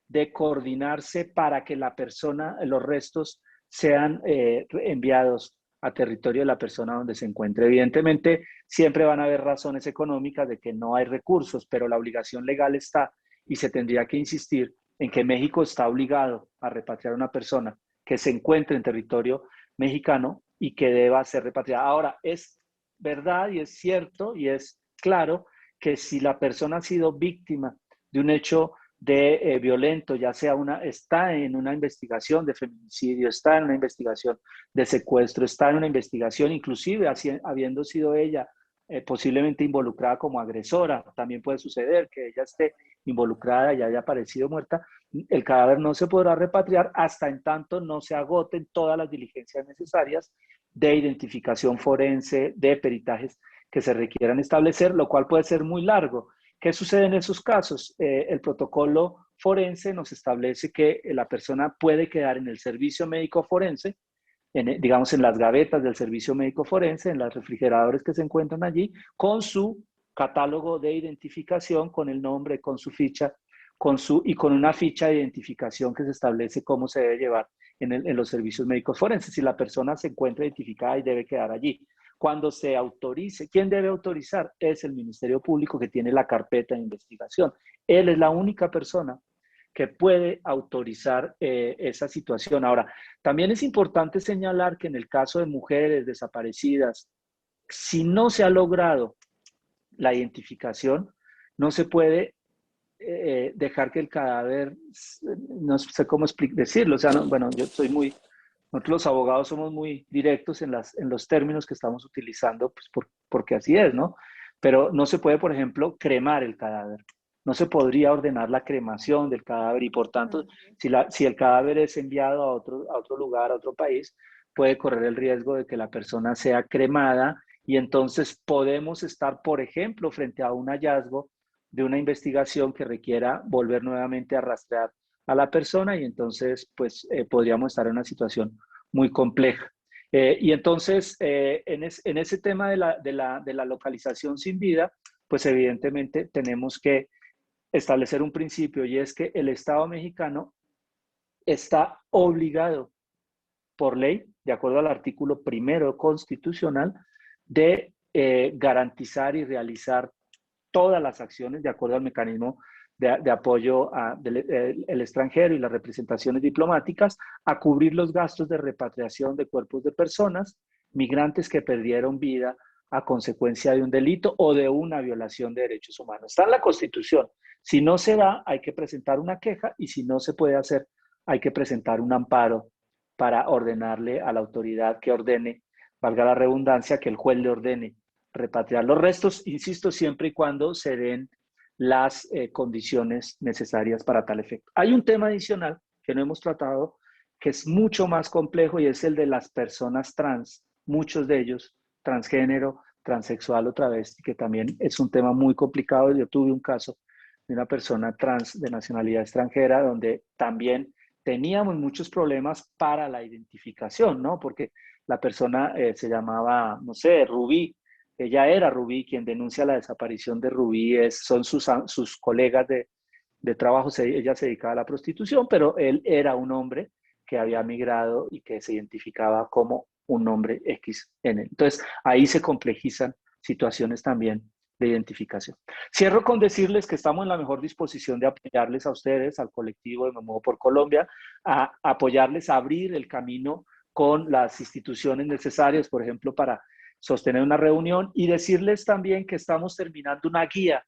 de coordinarse para que la persona, los restos sean enviados a territorio de la persona donde se encuentre. Evidentemente, siempre van a haber razones económicas de que no hay recursos, pero la obligación legal está, y se tendría que insistir en que México está obligado a repatriar a una persona que se encuentre en territorio mexicano y que deba ser repatriada. Ahora, es verdad y es cierto y es claro que si la persona ha sido víctima de un hecho violento, ya sea está en una investigación de feminicidio, está en una investigación de secuestro, está en una investigación, inclusive habiendo sido ella posiblemente involucrada como agresora. También puede suceder que ella esté involucrada y haya aparecido muerta. El cadáver no se podrá repatriar hasta en tanto no se agoten todas las diligencias necesarias de identificación forense, de peritajes que se requieran establecer, lo cual puede ser muy largo. ¿Qué sucede en esos casos? El protocolo forense nos establece que la persona puede quedar en el servicio médico forense, digamos en las gavetas del servicio médico forense, en los refrigeradores que se encuentran allí, con su catálogo de identificación, con el nombre, con su ficha, y con una ficha de identificación que se establece cómo se debe llevar en los servicios médicos forenses. Si la persona se encuentra identificada y debe quedar allí. Cuando se autorice, ¿quién debe autorizar? Es el Ministerio Público, que tiene la carpeta de investigación. Él es la única persona que puede autorizar esa situación. Ahora, también es importante señalar que en el caso de mujeres desaparecidas, si no se ha logrado la identificación, no se puede dejar que el cadáver, no sé cómo decirlo, o sea, no, bueno, nosotros los abogados somos muy directos en los términos que estamos utilizando, pues porque así es, ¿no? Pero no se puede, por ejemplo, cremar el cadáver. No se podría ordenar la cremación del cadáver y, por tanto, si el cadáver es enviado a otro lugar, a otro país, puede correr el riesgo de que la persona sea cremada y entonces podemos estar, por ejemplo, frente a un hallazgo de una investigación que requiera volver nuevamente a rastrear a la persona y entonces pues podríamos estar en una situación muy compleja. Y entonces en ese tema de la localización sin vida, pues evidentemente tenemos que establecer un principio y es que el Estado mexicano está obligado por ley, de acuerdo al artículo primero constitucional, de garantizar y realizar todas las acciones de acuerdo al mecanismo de apoyo del extranjero y las representaciones diplomáticas, a cubrir los gastos de repatriación de cuerpos de personas, migrantes que perdieron vida a consecuencia de un delito o de una violación de derechos humanos. Está en la Constitución. Si no se da, hay que presentar una queja y si no se puede hacer, hay que presentar un amparo para ordenarle a la autoridad que ordene, valga la redundancia, que el juez le ordene repatriar los restos, insisto, siempre y cuando se den las condiciones necesarias para tal efecto. Hay un tema adicional que no hemos tratado, que es mucho más complejo y es el de las personas trans, muchos de ellos transgénero, transexual o travesti, que también es un tema muy complicado. Yo tuve un caso de una persona trans de nacionalidad extranjera donde también teníamos muchos problemas para la identificación, ¿no? Porque la persona se llamaba, no sé, Rubí. Ella era Rubí, quien denuncia la desaparición de Rubí son sus colegas de trabajo. Ella se dedicaba a la prostitución, pero él era un hombre que había migrado y que se identificaba como un hombre X en él. Entonces, ahí se complejizan situaciones también de identificación. Cierro con decirles que estamos en la mejor disposición de apoyarles a ustedes, al colectivo de Me Muevo por Colombia, a apoyarles a abrir el camino con las instituciones necesarias, por ejemplo, para sostener una reunión y decirles también que estamos terminando una guía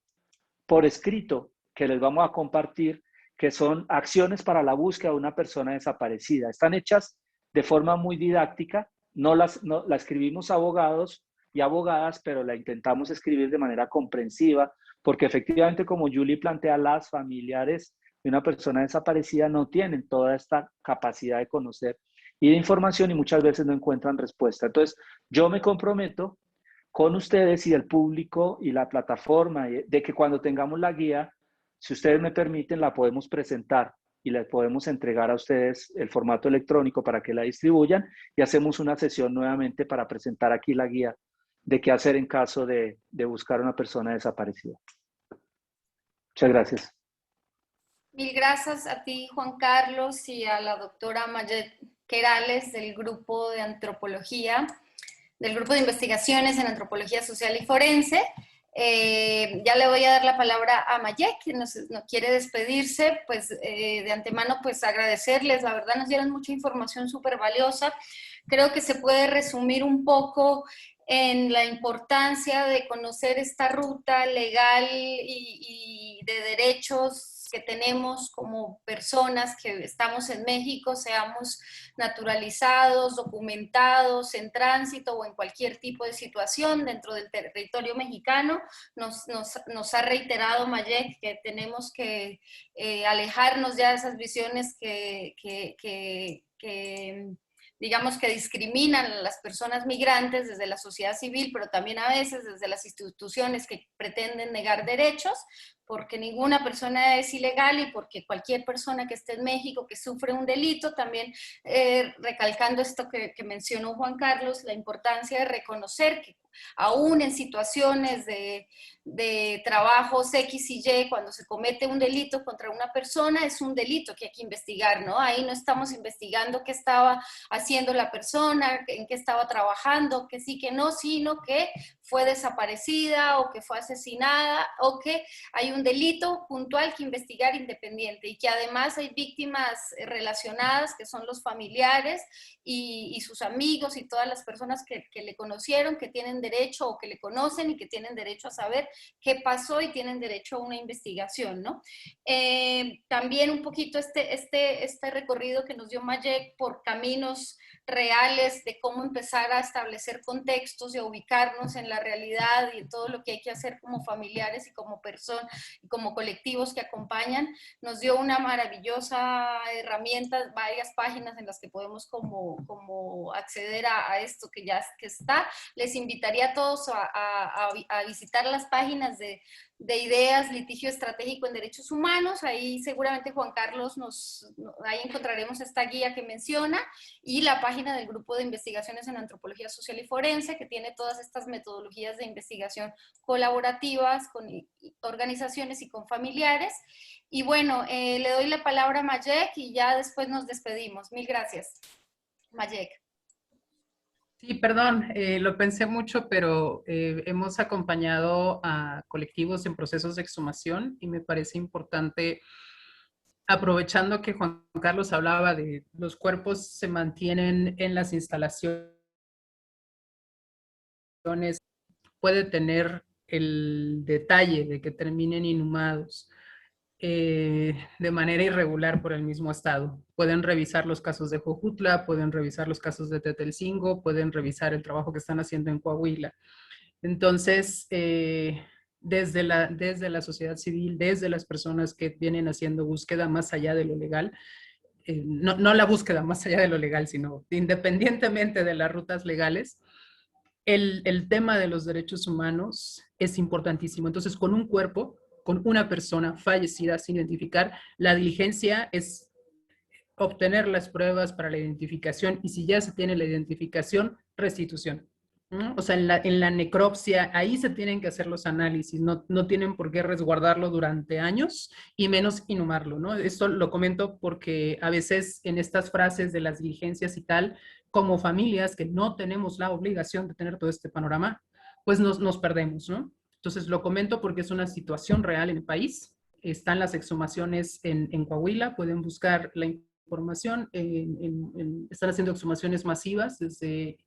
por escrito que les vamos a compartir, que son acciones para la búsqueda de una persona desaparecida. Están hechas de forma muy didáctica, no la escribimos abogados y abogadas, pero la intentamos escribir de manera comprensiva, porque efectivamente, como Julie plantea, las familiares de una persona desaparecida no tienen toda esta capacidad de conocer y de información y muchas veces no encuentran respuesta. Entonces, yo me comprometo con ustedes y el público y la plataforma de que cuando tengamos la guía, si ustedes me permiten, la podemos presentar y les podemos entregar a ustedes el formato electrónico para que la distribuyan y hacemos una sesión nuevamente para presentar aquí la guía de qué hacer en caso de buscar a una persona desaparecida. Muchas gracias. Mil gracias a ti, Juan Carlos, y a la doctora Mayet Querales del grupo de antropología, del grupo de investigaciones en antropología social y forense. Ya le voy a dar la palabra a Mayek, que no quiere despedirse. Pues de antemano, pues agradecerles, la verdad nos dieron mucha información súper valiosa. Creo que se puede resumir un poco en la importancia de conocer esta ruta legal y de derechos que tenemos como personas que estamos en México, seamos naturalizados, documentados, en tránsito o en cualquier tipo de situación dentro del territorio mexicano. Nos ha reiterado Mayek que tenemos que alejarnos ya de esas visiones que digamos que discriminan a las personas migrantes desde la sociedad civil, pero también a veces desde las instituciones que pretenden negar derechos, porque ninguna persona es ilegal y porque cualquier persona que esté en México que sufre un delito, también recalcando esto que mencionó Juan Carlos, la importancia de reconocer que aún en situaciones de trabajos X y Y, cuando se comete un delito contra una persona, es un delito que hay que investigar, ¿no? Ahí no estamos investigando qué estaba haciendo la persona, en qué estaba trabajando, que sí, que no, sino que fue desaparecida o que fue asesinada o que hay un delito puntual que investigar independiente y que además hay víctimas relacionadas que son los familiares y sus amigos y todas las personas que le conocieron, que tienen derecho o que le conocen y que tienen derecho a saber qué pasó y tienen derecho a una investigación, ¿no? También un poquito este recorrido que nos dio Mayek por caminos reales de cómo empezar a establecer contextos y a ubicarnos en la realidad y en todo lo que hay que hacer como familiares y como personas y como colectivos que acompañan, nos dio una maravillosa herramienta, varias páginas en las que podemos como acceder a esto que ya que está. Les invitaría a todos a visitar las páginas de ideas, litigio estratégico en derechos humanos. Ahí seguramente Juan Carlos ahí encontraremos esta guía que menciona y la página del grupo de investigaciones en antropología social y forense que tiene todas estas metodologías de investigación colaborativas con organizaciones y con familiares. Y bueno, le doy la palabra a Mayek y ya después nos despedimos. Mil gracias. Mayek. Sí, perdón, lo pensé mucho, pero hemos acompañado a colectivos en procesos de exhumación y me parece importante, aprovechando que Juan Carlos hablaba de los cuerpos se mantienen en las instalaciones, puede tener el detalle de que terminen inhumados de manera irregular por el mismo estado. Pueden revisar los casos de Jojutla, pueden revisar los casos de Tetelcingo, pueden revisar el trabajo que están haciendo en Coahuila. Entonces, desde la sociedad civil, desde las personas que vienen haciendo búsqueda más allá de lo legal, no la búsqueda más allá de lo legal, sino independientemente de las rutas legales, el tema de los derechos humanos es importantísimo. Entonces, con un cuerpo, con una persona fallecida sin identificar, la diligencia es obtener las pruebas para la identificación y si ya se tiene la identificación, restitución. ¿No? O sea, en la necropsia, ahí se tienen que hacer los análisis, no tienen por qué resguardarlo durante años y menos inhumarlo, ¿no? Esto lo comento porque a veces en estas frases de las diligencias y tal, como familias que no tenemos la obligación de tener todo este panorama, pues nos perdemos, ¿no? Entonces lo comento porque es una situación real en el país. Están las exhumaciones en Coahuila, pueden buscar la información, están haciendo exhumaciones masivas desde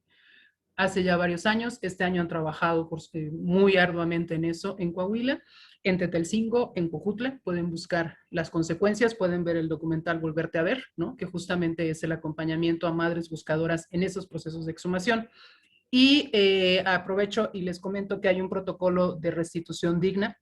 hace ya varios años. Este año han trabajado muy arduamente en eso en Coahuila, en Tetelcingo, en Cojutla. Pueden buscar las consecuencias, pueden ver el documental Volverte a Ver, ¿no? Que justamente es el acompañamiento a madres buscadoras en esos procesos de exhumación. Y aprovecho y les comento que hay un protocolo de restitución digna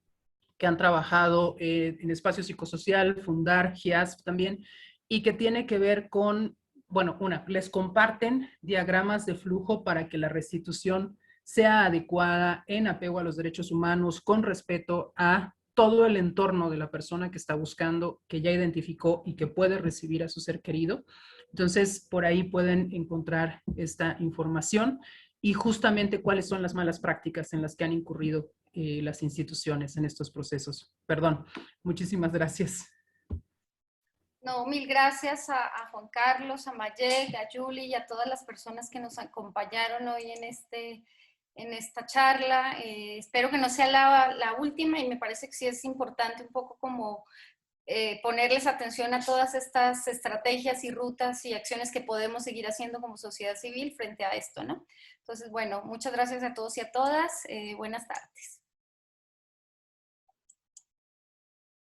que han trabajado en Espacio Psicosocial, Fundar, GIASP también, y que tiene que ver con, bueno, les comparten diagramas de flujo para que la restitución sea adecuada en apego a los derechos humanos, con respeto a todo el entorno de la persona que está buscando, que ya identificó y que puede recibir a su ser querido. Entonces, por ahí pueden encontrar esta información y justamente cuáles son las malas prácticas en las que han incurrido las instituciones en estos procesos. Perdón, muchísimas gracias. No, mil gracias a Juan Carlos, a Mayek, a Julie y a todas las personas que nos acompañaron hoy en esta charla. Espero que no sea la última y me parece que sí es importante un poco como ponerles atención a todas estas estrategias y rutas y acciones que podemos seguir haciendo como sociedad civil frente a esto, ¿no? Entonces, bueno, muchas gracias a todos y a todas. Buenas tardes.